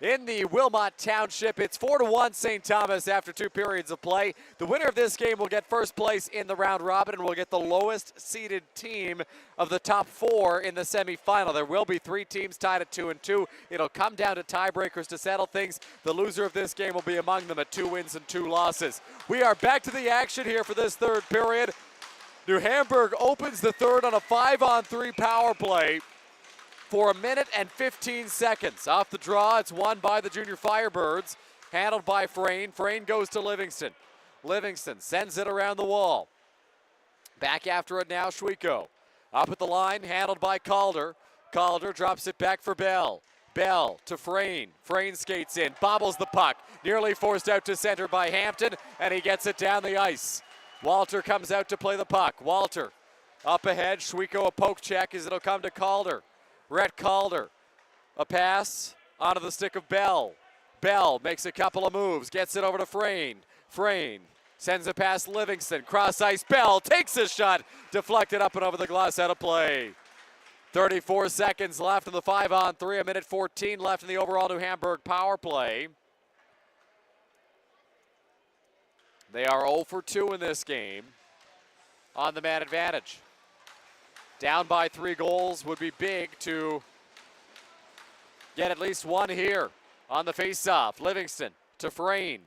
in the Wilmot Township. It's 4-1 St. Thomas after 2 periods of play. The winner of this game will get first place in the round robin and will get the lowest seeded team of the top 4 in the semifinal. There will be 3 teams tied at 2-2. It'll come down to tiebreakers to settle things. The loser of this game will be among them at 2 wins and 2 losses. We are back to the action here for this third period. New Hamburg opens the third on a 5-on-3 power play for 1 minute and 15 seconds. Off the draw, it's won by the Junior Firebirds, handled by Frayne. Frayne goes to Livingston. Livingston sends it around the wall. Back after it now, Schwieko. Up at the line, handled by Calder. Calder drops it back for Bell. Bell to Frayne. Frayne skates in, bobbles the puck. Nearly forced out to center by Hampton, and he gets it down the ice. Walter comes out to play the puck. Walter up ahead, Schwieko a poke check as it'll come to Calder. Rhett Calder, a pass onto the stick of Bell. Bell makes a couple of moves, gets it over to Frayne. Frayne sends it past Livingston, cross ice, Bell takes a shot, deflected up and over the glass, out of play. 34 seconds left in the 5-on-3, 1 minute 14 left in the overall New Hamburg power play. They are 0 for 2 in this game on the man advantage. Down by 3 goals would be big to get at least 1 here on the faceoff. Livingston to Frayne.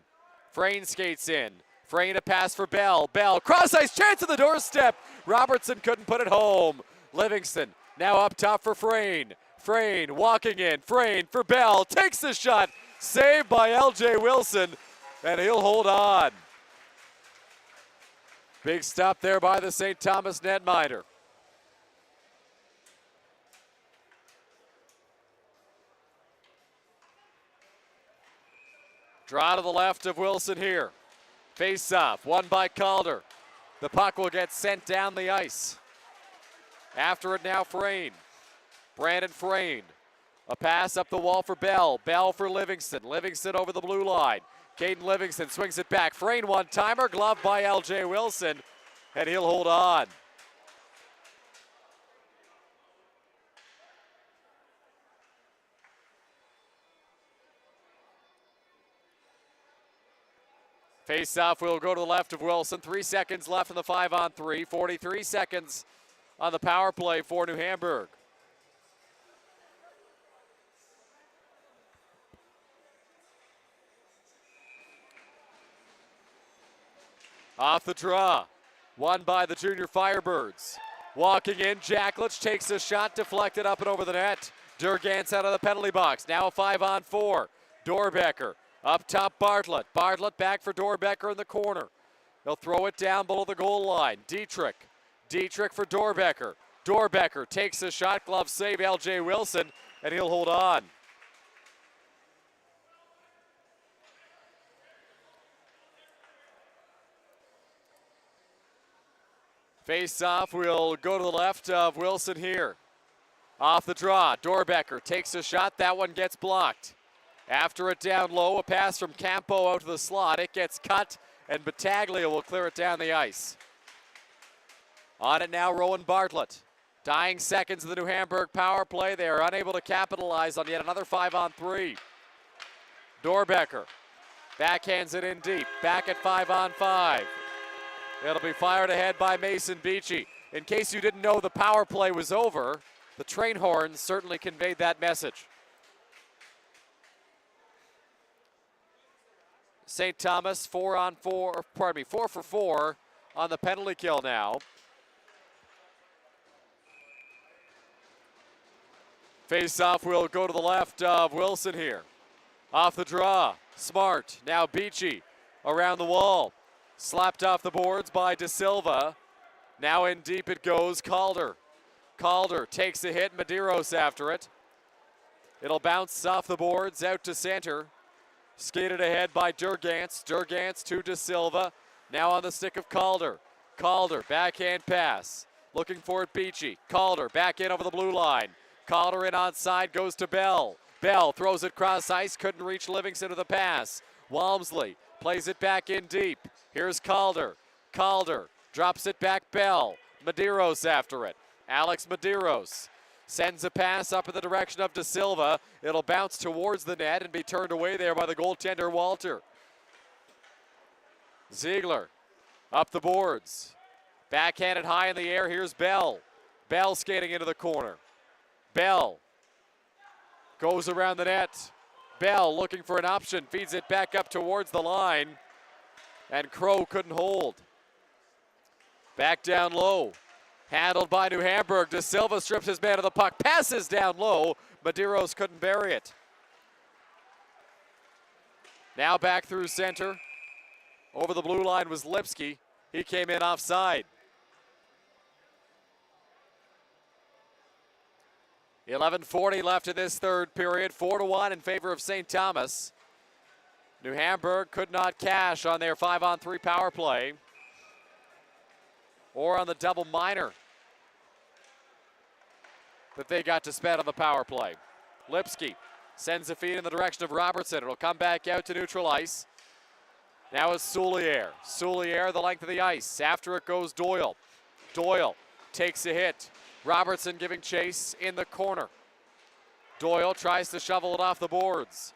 Frayne skates in. Frayne a pass for Bell. Bell, cross ice, chance at the doorstep. Robertson couldn't put it home. Livingston now up top for Frayne. Frayne walking in. Frayne for Bell, takes the shot. Saved by LJ Wilson, and he'll hold on. Big stop there by the St. Thomas netminder. Draw to the left of Wilson here. Face off, won by Calder. The puck will get sent down the ice. After it now, Frayne. Brandon Frayne. A pass up the wall for Bell. Bell for Livingston. Livingston over the blue line. Caden Livingston swings it back. Frayne one-timer, gloved by LJ Wilson, and he'll hold on. Face-off will go to the left of Wilson. 3 seconds left in the 5-on-3. 43 seconds on the power play for New Hamburg. Off the draw. Won by the Junior Firebirds. Walking in, Jacklich takes a shot, deflected up and over the net. Durgantz out of the penalty box. Now a 5-on-4. Dorbecker. Up top, Bartlett. Bartlett back for Dorbecker in the corner. They'll throw it down below the goal line. Dietrich. Dietrich for Dorbecker. Dorbecker takes a shot. Glove save, LJ Wilson, and he'll hold on. Face-off will go to the left of Wilson here. Off the draw, Dorbecker takes a shot. That one gets blocked. After it down low, a pass from Campo out to the slot. It gets cut, and Battaglia will clear it down the ice. On it now, Rowan Bartlett. Dying seconds of the New Hamburg power play. They are unable to capitalize on yet another 5-on-3. Dorbecker backhands it in deep. Back at 5-on-5. It'll be fired ahead by Mason Beachy. In case you didn't know the power play was over, the train horns certainly conveyed that message. St. Thomas 4 for 4 on the penalty kill now. Face-off will go to the left of Wilson here. Off the draw, Smart, now Beachy around the wall. Slapped off the boards by De Silva. Now in deep it goes, Calder. Calder takes a hit, Medeiros after it. It'll bounce off the boards out to center. Skated ahead by Durgantz. Durgantz to De Silva. Now on the stick of Calder. Calder, backhand pass. Looking for it, Beachy. Calder back in over the blue line. Calder in onside, goes to Bell. Bell throws it cross ice, couldn't reach Livingston with a pass. Walmsley plays it back in deep. Here's Calder. Calder drops it back, Bell. Medeiros after it. Alex Medeiros sends a pass up in the direction of De Silva. It'll bounce towards the net and be turned away there by the goaltender, Walter. Ziegler up the boards. Backhanded high in the air. Here's Bell. Bell skating into the corner. Bell goes around the net. Bell looking for an option. Feeds it back up towards the line. And Crow couldn't hold. Back down low. Handled by New Hamburg. De Silva strips his man of the puck. Passes down low. Medeiros couldn't bury it. Now back through center. Over the blue line was Lipsky. He came in offside. 11:40 left in this third period. 4-1 in favor of St. Thomas. New Hamburg could not cash on their 5-on-3 power play or on the double minor that they got to spend on the power play. Lipsky sends a feed in the direction of Robertson. It'll come back out to neutral ice. Now it's Soulier. Soulier the length of the ice. After it goes Doyle. Doyle takes a hit. Robertson giving chase in the corner. Doyle tries to shovel it off the boards.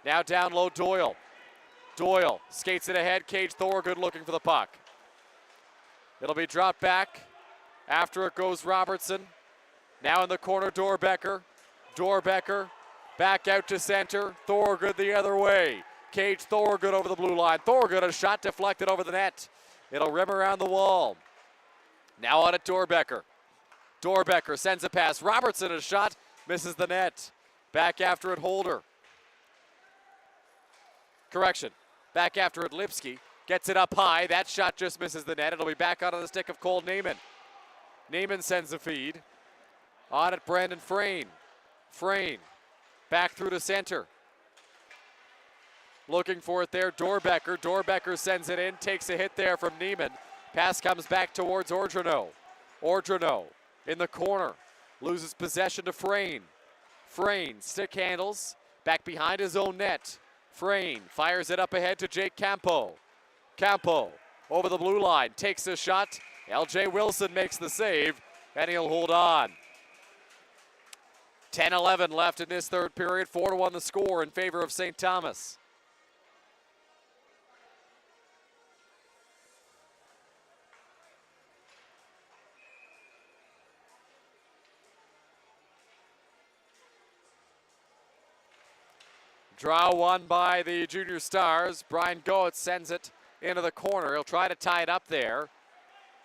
Now down low, Doyle. Doyle skates it ahead. Cage Thorgood looking for the puck. It'll be dropped back. After it goes Robertson. Now in the corner, Dorbecker. Dorbecker back out to center. Thorgood the other way. Cage Thorgood over the blue line. Thorgood, a shot deflected over the net. It'll rim around the wall. Now on it, Dorbecker. Dorbecker sends a pass. Robertson, a shot, misses the net. Back after it, Holder. Correction. Back after it, Lipsky. Gets it up high. That shot just misses the net. It'll be back onto the stick of Cole Neiman. Neiman sends a feed. On it, Brandon Frayne. Frayne back through to center. Looking for it there, Dorbecker. Dorbecker sends it in, takes a hit there from Neiman. Pass comes back towards Ordronaux. Ordronaux in the corner. Loses possession to Frayne. Frayne stick handles. Back behind his own net. Frayne fires it up ahead to Jake Campo. Campo over the blue line. Takes a shot. LJ Wilson makes the save. And he'll hold on. 10-11 left in this third period. 4-1 the score in favor of St. Thomas. Draw won by the Junior Stars. Brian Goetz sends it into the corner. He'll try to tie it up there.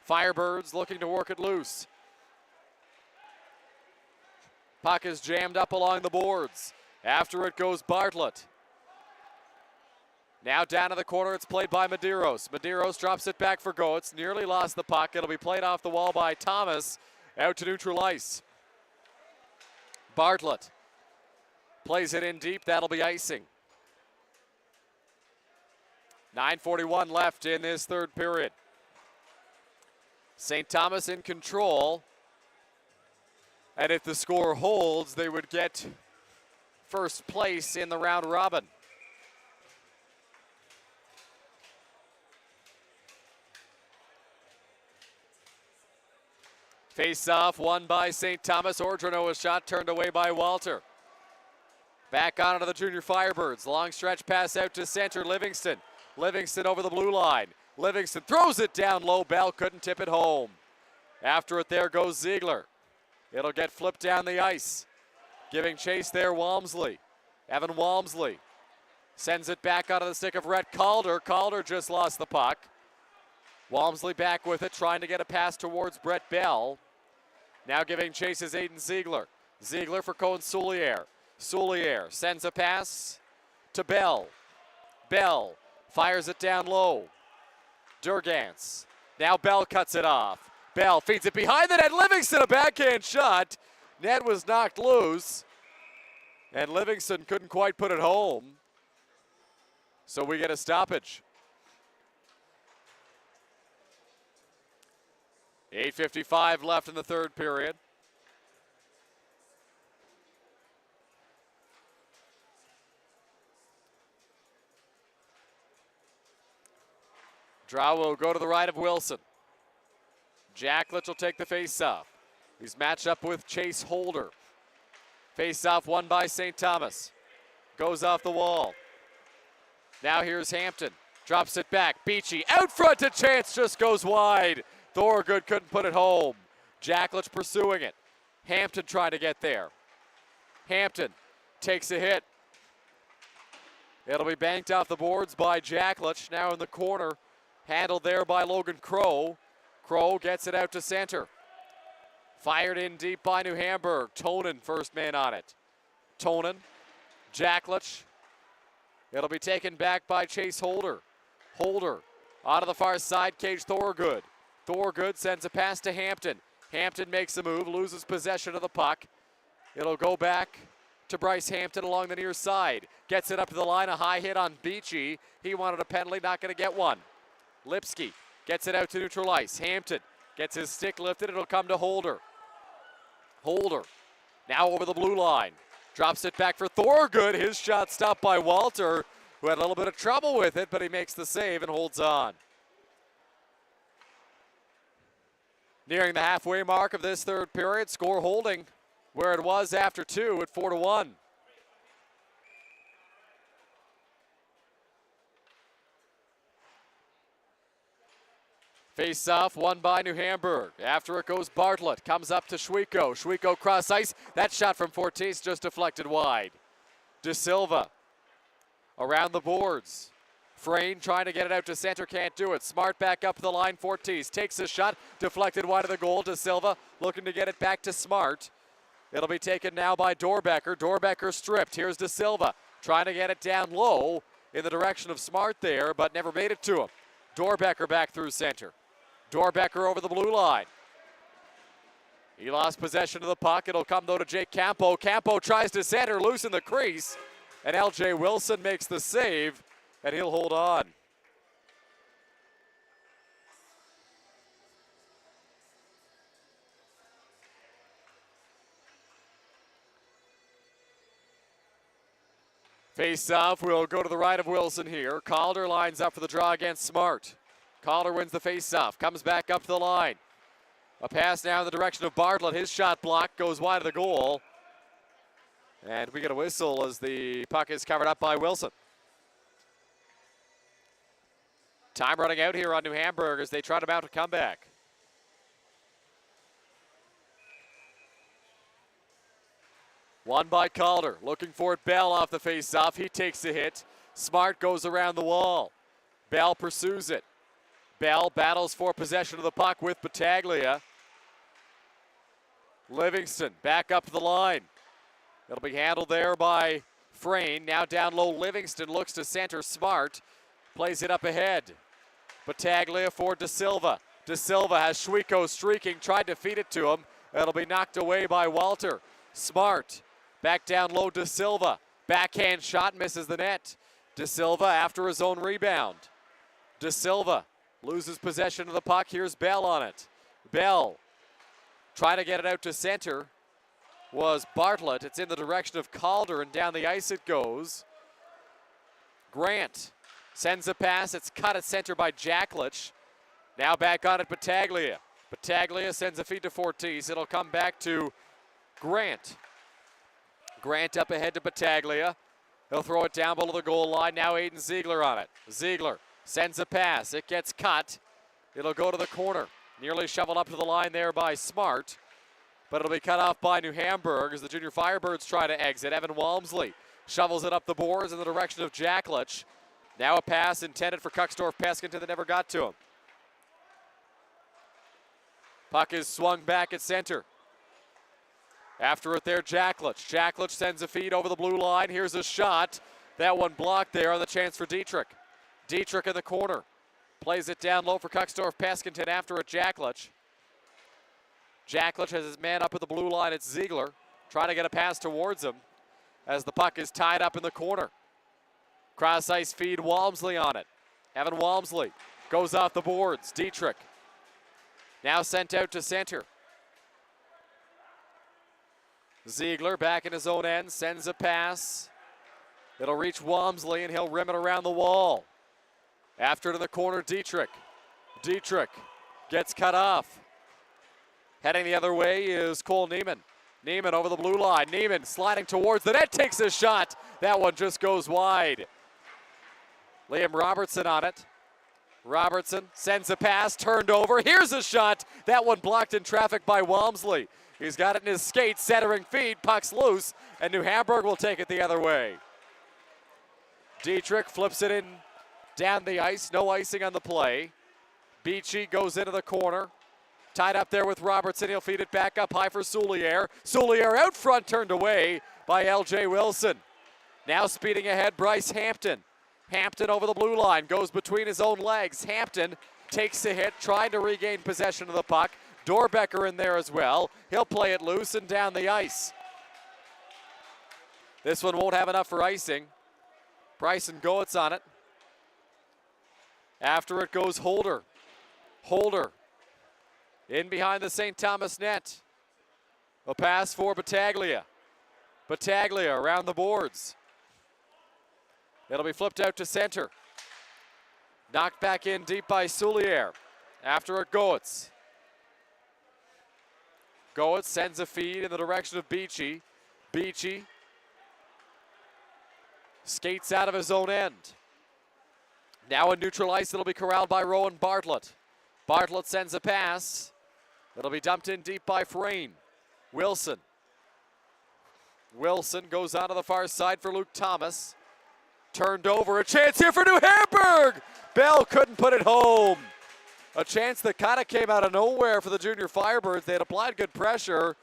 Firebirds looking to work it loose. Puck is jammed up along the boards. After it goes Bartlett. Now down to the corner, it's played by Medeiros. Medeiros drops it back for Goetz. Nearly lost the puck. It'll be played off the wall by Thomas. Out to neutral ice. Bartlett plays it in deep. That'll be icing. 9:41 left in this third period. St. Thomas in control. And if the score holds, they would get first place in the round robin. Face-off won by St. Thomas. Ordronaux, a shot turned away by Walter. Back onto the Junior Firebirds. Long stretch pass out to center, Livingston. Livingston over the blue line. Livingston throws it down low. Bell couldn't tip it home. After it, there goes Ziegler. It'll get flipped down the ice. Giving chase there, Walmsley. Evan Walmsley sends it back onto the stick of Rhett Calder. Calder just lost the puck. Walmsley back with it, trying to get a pass towards Brett Bell. Now giving chase is Aiden Ziegler. Ziegler for Cohen Soulier. Soulier sends a pass to Bell. Bell fires it down low. Durgans. Now Bell cuts it off. Bell feeds it behind the net. Livingston, a backhand shot. Net was knocked loose. And Livingston couldn't quite put it home. So we get a stoppage. 8:55 left in the third period. Draw will go to the right of Wilson. Jacklich will take the face-off. He's matched up with Chase Holder. Face-off won by St. Thomas. Goes off the wall. Now here's Hampton. Drops it back. Beachy out front to chance, just goes wide. Thorgood couldn't put it home. Jacklich pursuing it. Hampton trying to get there. Hampton takes a hit. It'll be banked off the boards by Jacklich. Now in the corner. Handled there by Logan Crow. Crow gets it out to center. Fired in deep by New Hamburg. Tonen first man on it. Tonen. Jacklich. It'll be taken back by Chase Holder. Holder out of the far side, cage Thorgood. Thorgood sends a pass to Hampton. Hampton makes a move, loses possession of the puck. It'll go back to Bryce Hampton along the near side. Gets it up to the line, a high hit on Beachy. He wanted a penalty, not going to get one. Lipsky gets it out to neutral ice. Hampton gets his stick lifted, it'll come to Holder. Holder now over the blue line. Drops it back for Thorgood. His shot stopped by Walter, who had a little bit of trouble with it, but he makes the save and holds on. Nearing the halfway mark of this third period, score holding where it was after 2 at 4-1. Face-off won by New Hamburg. After it goes Bartlett. Comes up to Schwiko. Schwiko cross ice. That shot from Fortis just deflected wide. De Silva around the boards. Frayne trying to get it out to center. Can't do it. Smart back up the line. Fortis takes a shot. Deflected wide of the goal. De Silva looking to get it back to Smart. It'll be taken now by Dorbecker. Dorbecker stripped. Here's De Silva trying to get it down low in the direction of Smart there, but never made it to him. Dorbecker back through center. Dorbecker over the blue line. He lost possession of the puck. It'll come, though, to Jake Campo. Campo tries to center, loose in the crease, and L.J. Wilson makes the save, and he'll hold on. Face-off will go to the right of Wilson here. Calder lines up for the draw against Smart. Calder wins the face-off, comes back up to the line. A pass now in the direction of Bartlett. His shot blocked, goes wide of the goal. And we get a whistle as the puck is covered up by Wilson. Time running out here on New Hamburg as they try to mount a comeback. Won by Calder, looking for it. Bell off the face-off. He takes a hit. Smart goes around the wall. Bell pursues it. Bell battles for possession of the puck with Battaglia. Livingston back up the line. It'll be handled there by Frayne. Now down low, Livingston looks to center. Smart plays it up ahead. Battaglia for De Silva. De Silva has Schwiko streaking, tried to feed it to him. It'll be knocked away by Walter. Smart back down low, De Silva. Backhand shot, misses the net. De Silva after his own rebound. De Silva loses possession of the puck. Here's Bell on it. Bell trying to get it out to center was Bartlett. It's in the direction of Calder, and down the ice it goes. Grant sends a pass. It's cut at center by Jacklich. Now back on it, Battaglia. Battaglia sends a feed to Fortis. It'll come back to Grant. Grant up ahead to Battaglia. He'll throw it down below the goal line. Now Aiden Ziegler on it. Ziegler sends a pass. It gets cut. It'll go to the corner. Nearly shoveled up to the line there by Smart. But it'll be cut off by New Hamburg as the junior Firebirds try to exit. Evan Walmsley shovels it up the boards in the direction of Jacklich. Now a pass intended for Kuxdorf-Peskington that never got to him. Puck is swung back at center. After it there, Jacklich. Jacklich sends a feed over the blue line. Here's a shot. That one blocked there on the chance for Dietrich. Dietrich in the corner. Plays it down low for Kuxdorf-Peskington after it, Jacklich. Jacklich has his man up at the blue line. It's Ziegler trying to get a pass towards him as the puck is tied up in the corner. Cross ice feed, Walmsley on it. Evan Walmsley goes off the boards. Dietrich now sent out to center. Ziegler back in his own end, sends a pass. It'll reach Walmsley and he'll rim it around the wall. After it in the corner, Dietrich. Dietrich gets cut off. Heading the other way is Cole Neiman. Neiman over the blue line. Neiman sliding towards the net, takes a shot. That one just goes wide. Liam Robertson on it. Robertson sends a pass, turned over. Here's a shot. That one blocked in traffic by Walmsley. He's got it in his skates, centering feet, puck's loose, and New Hamburg will take it the other way. Dietrich flips it in down the ice, no icing on the play. Beachy goes into the corner. Tied up there with Robertson, he'll feed it back up high for Soulier. Soulier out front, turned away by L.J. Wilson. Now speeding ahead, Bryce Hampton. Hampton over the blue line, goes between his own legs. Hampton takes a hit, trying to regain possession of the puck. Dorbecker in there as well. He'll play it loose and down the ice. This one won't have enough for icing. Bryson Goetz on it. After it goes Holder. Holder in behind the St. Thomas net. A pass for Battaglia. Battaglia around the boards. It'll be flipped out to center. Knocked back in deep by Soulier. After it, Goetz. Goetz sends a feed in the direction of Beachy. Beachy skates out of his own end. Now in neutral ice, it'll be corralled by Rowan Bartlett. Bartlett sends a pass. It'll be dumped in deep by Frayne. Wilson. Wilson goes onto the far side for Luke Thomas. Turned over, a chance here for New Hamburg! Bell couldn't put it home. A chance that kind of came out of nowhere for the junior Firebirds. They had applied good pressure,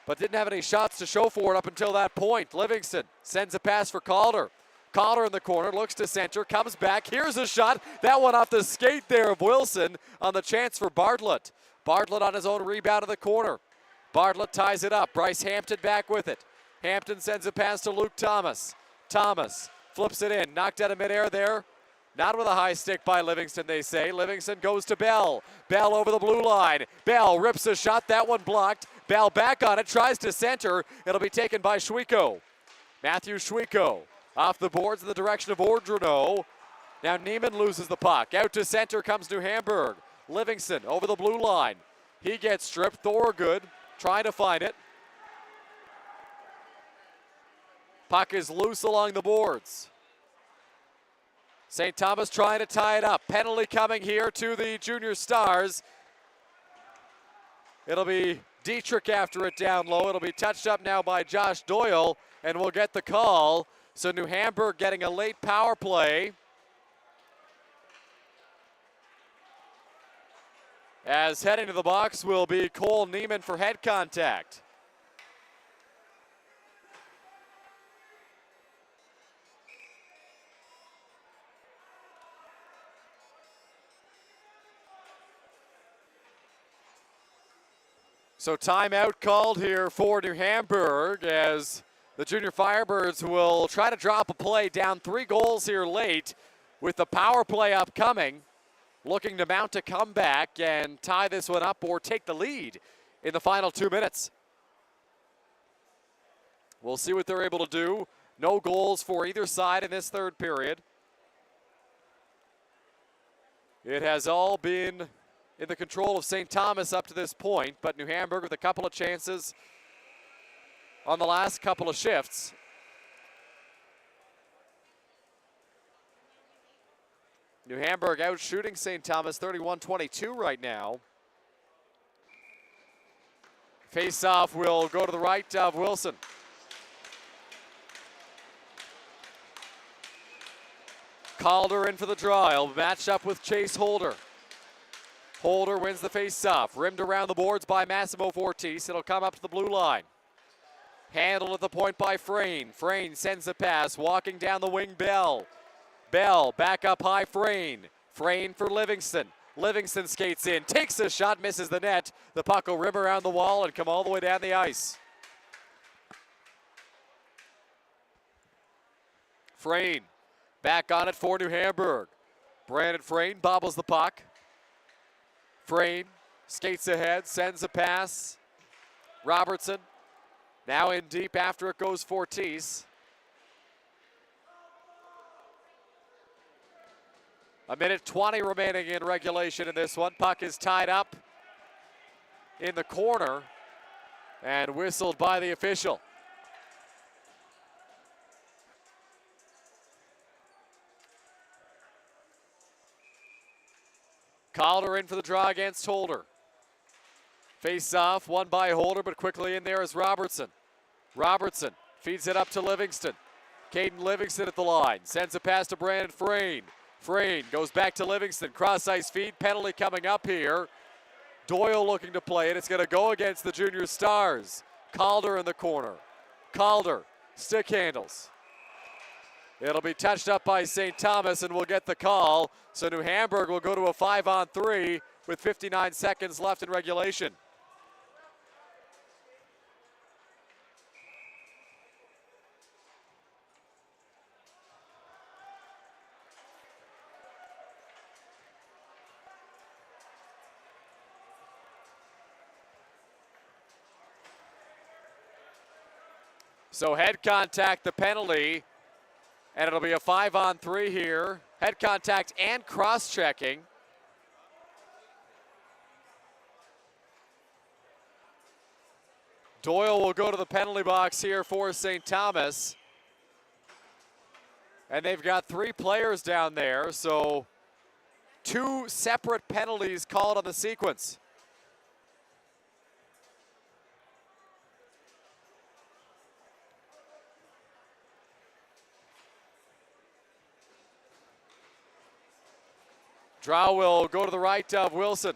but didn't have any shots to show for it up until that point. Livingston sends a pass for Calder. Calder in the corner, looks to center, comes back. Here's a shot. That one off the skate there of Wilson on the chance for Bartlett. Bartlett on his own rebound in the corner. Bartlett ties it up. Bryce Hampton back with it. Hampton sends a pass to Luke Thomas. Thomas flips it in, knocked out of midair there. Not with a high stick by Livingston, they say. Livingston goes to Bell. Bell over the blue line. Bell rips a shot, that one blocked. Bell back on it, tries to center. It'll be taken by Schwieko. Matthew Schwieko off the boards in the direction of Ordruno. Now Neiman loses the puck. Out to center comes New Hamburg. Livingston over the blue line. He gets stripped. Thorogood trying to find it. Puck is loose along the boards. St. Thomas trying to tie it up. Penalty coming here to the Junior Stars. It'll be Dietrich after it down low. It'll be touched up now by Josh Doyle, and we'll get the call. So New Hamburg getting a late power play. As heading to the box will be Cole Neiman for head contact. So timeout called here for New Hamburg as the junior Firebirds will try to drop a play down 3 goals here late with the power play upcoming, looking to mount a comeback and tie this one up or take the lead in the final 2 minutes. We'll see what they're able to do. No goals for either side in this third period. It has all been in the control of St. Thomas up to this point, but New Hamburg with a couple of chances on the last couple of shifts. New Hamburg out shooting St. Thomas 31-22 right now. Face-off will go to the right of Wilson. Calder in for the draw. He'll match up with Chase Holder. Holder wins the face-off. Rimmed around the boards by Massimo Fortis. It'll come up to the blue line. Handled at the point by Frayne. Frayne sends a pass. Walking down the wing, Bell. Bell back up high, Frayne. Frayne for Livingston. Livingston skates in. Takes a shot, misses the net. The puck will rim around the wall and come all the way down the ice. Frayne back on it for New Hamburg. Brandon Frayne bobbles the puck. Frayne skates ahead, sends a pass. Robertson now in deep after it goes Fortis. A minute 20 remaining in regulation in this one. Puck is tied up in the corner and whistled by the official. Calder in for the draw against Holder. Face off, won by Holder, but quickly in there is Robertson. Robertson feeds it up to Livingston. Caden Livingston at the line. Sends a pass to Brandon Frayne. Frayne goes back to Livingston. Cross ice feed. Penalty coming up here. Doyle looking to play it. It's going to go against the Junior Stars. Calder in the corner. Calder, stick handles. It'll be touched up by St. Thomas and will get the call. So New Hamburg will go to a 5-on-3 with 59 seconds left in regulation. So head contact, the penalty, and it'll be a 5-on-3 here. Head contact and cross-checking. Doyle will go to the penalty box here for St. Thomas. And they've got 3 players down there, so 2 separate penalties called on the sequence. Draw will go to the right of Wilson.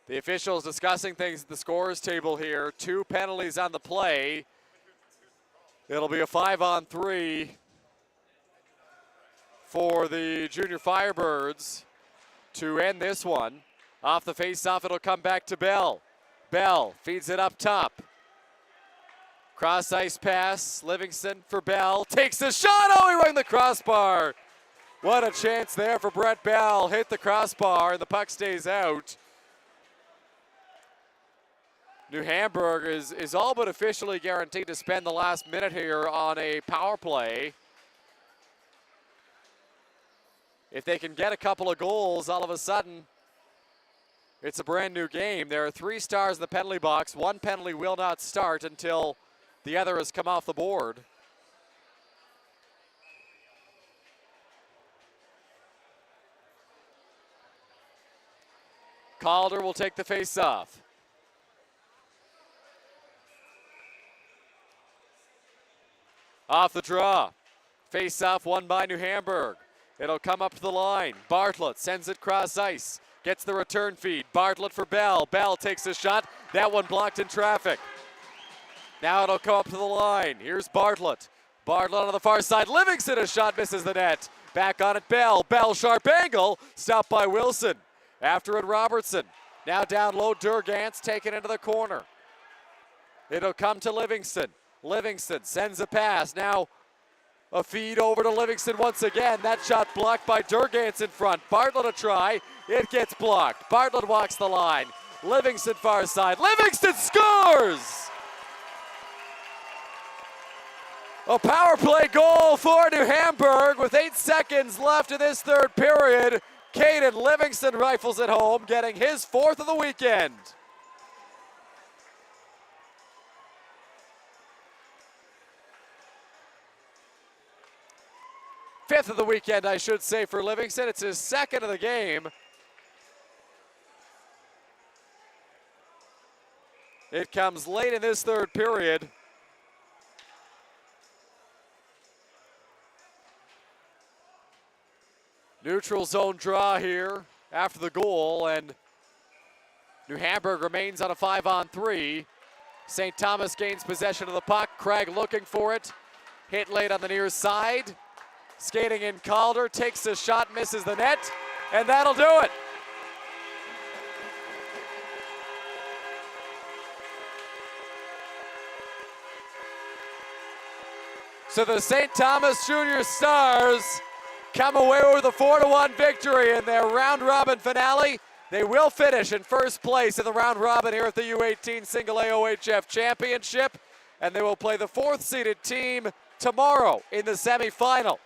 The officials discussing things at the scorers table here. 2 penalties on the play. It'll be a 5-on-3 for the Junior Firebirds to end this one. Off the face-off, it'll come back to Bell. Bell feeds it up top. Cross ice pass, Livingston for Bell. Takes the shot, oh, he rang the crossbar. What a chance there for Brett Bell. Hit the crossbar and the puck stays out. New Hamburg is all but officially guaranteed to spend the last minute here on a power play. If they can get a couple of goals, all of a sudden, it's a brand new game. There are 3 stars in the penalty box. 1 penalty will not start until the other has come off the board. Calder will take the face-off. Off the draw. Face-off won by New Hamburg. It'll come up to the line. Bartlett sends it cross ice. Gets the return feed. Bartlett for Bell. Bell takes a shot. That one blocked in traffic. Now it'll come up to the line. Here's Bartlett. Bartlett on the far side. Livingston, a shot misses the net. Back on it, Bell. Bell, sharp angle. Stopped by Wilson. After it, Robertson. Now down low, Durgant's taken into the corner. It'll come to Livingston. Livingston sends a pass. Now a feed over to Livingston once again. That shot blocked by Durgant's in front. Bartlett a try. It gets blocked. Bartlett walks the line. Livingston far side. Livingston scores! A power play goal for New Hamburg with 8 seconds left in this third period. Caden Livingston rifles it home, getting his 4th of the weekend. 5th of the weekend, I should say, for Livingston. It's his 2nd of the game. It comes late in this third period. Neutral zone draw here after the goal, and New Hamburg remains on a 5-on-3. St. Thomas gains possession of the puck. Craig looking for it. Hit late on the near side. Skating in Calder, takes a shot, misses the net, and that'll do it. So the St. Thomas Junior Stars come away with a 4-1 victory in their round-robin finale. They will finish in first place in the round robin here at the U18 Single A OHF Championship, and they will play the 4th-seeded team tomorrow in the semifinal.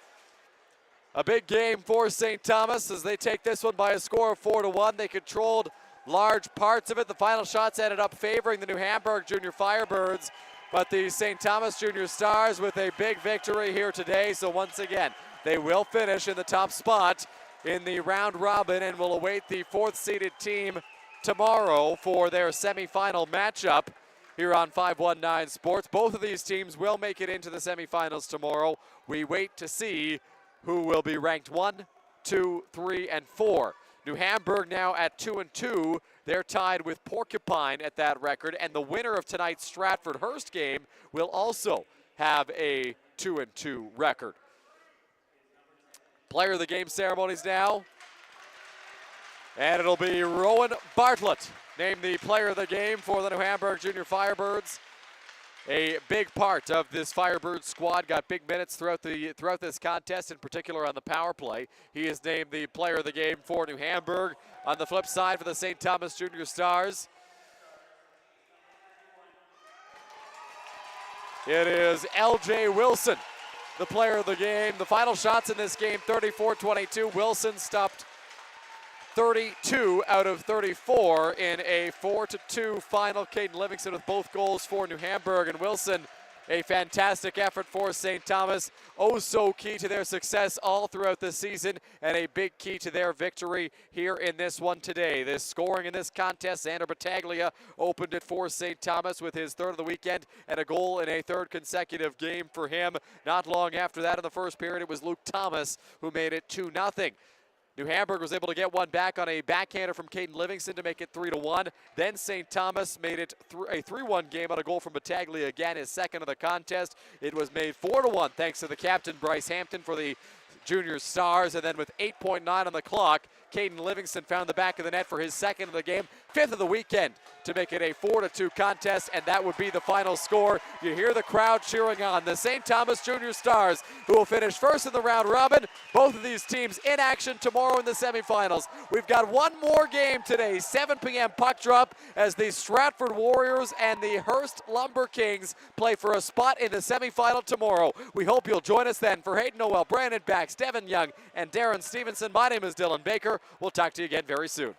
A big game for St. Thomas as they take this one by a score of 4-1. They controlled large parts of it. The final shots ended up favoring the New Hamburg Junior Firebirds, but the St. Thomas Junior Stars with a big victory here today. So once again, they will finish in the top spot in the round robin and will await the 4th-seeded team tomorrow for their semifinal matchup here on 519 Sports. Both of these teams will make it into the semifinals tomorrow. We wait to see who will be ranked 1, 2, 3, and 4. New Hamburg now at 2-2. They're tied with Porcupine at that record, and the winner of tonight's Stratford-Hearst game will also have a 2-2 record. Player of the game ceremonies now. And it'll be Rowan Bartlett named the player of the game for the New Hamburg Junior Firebirds. A big part of this Firebirds squad, got big minutes throughout this contest, in particular on the power play. He is named the player of the game for New Hamburg. On the flip side for the St. Thomas Junior Stars, it is L.J. Wilson, the player of the game. The final shots in this game, 34-22. Wilson stopped 32 out of 34 in a 4-2 final. Caden Livingston with both goals for New Hamburg, and Wilson, a fantastic effort for St. Thomas. Oh, so key to their success all throughout the season, and a big key to their victory here in this one today. This scoring in this contest, Xander Battaglia opened it for St. Thomas with his 3rd of the weekend and a goal in a 3rd consecutive game for him. Not long after that in the first period, it was Luke Thomas who made it 2-0. New Hamburg was able to get one back on a backhander from Caden Livingston to make it 3-1. Then St. Thomas made it a 3-1 game on a goal from Battaglia, again his 2nd of the contest. It was made 4-1 thanks to the captain Bryce Hampton for the Junior Stars, and then with 8.9 on the clock, Caden Livingston found the back of the net for his 2nd of the game, 5th of the weekend, to make it a 4-2 contest, and that would be the final score. You hear the crowd cheering on the St. Thomas Junior Stars, who will finish first in the round robin. Both of these teams in action tomorrow in the semifinals. We've got one more game today, 7 p.m. puck drop, as the Stratford Warriors and the Hearst Lumber Kings play for a spot in the semifinal tomorrow. We hope you'll join us then. For Hayden Noel, Brandon Bax, Devin Young, and Darren Stevenson, my name is Dylan Baker. We'll talk to you again very soon.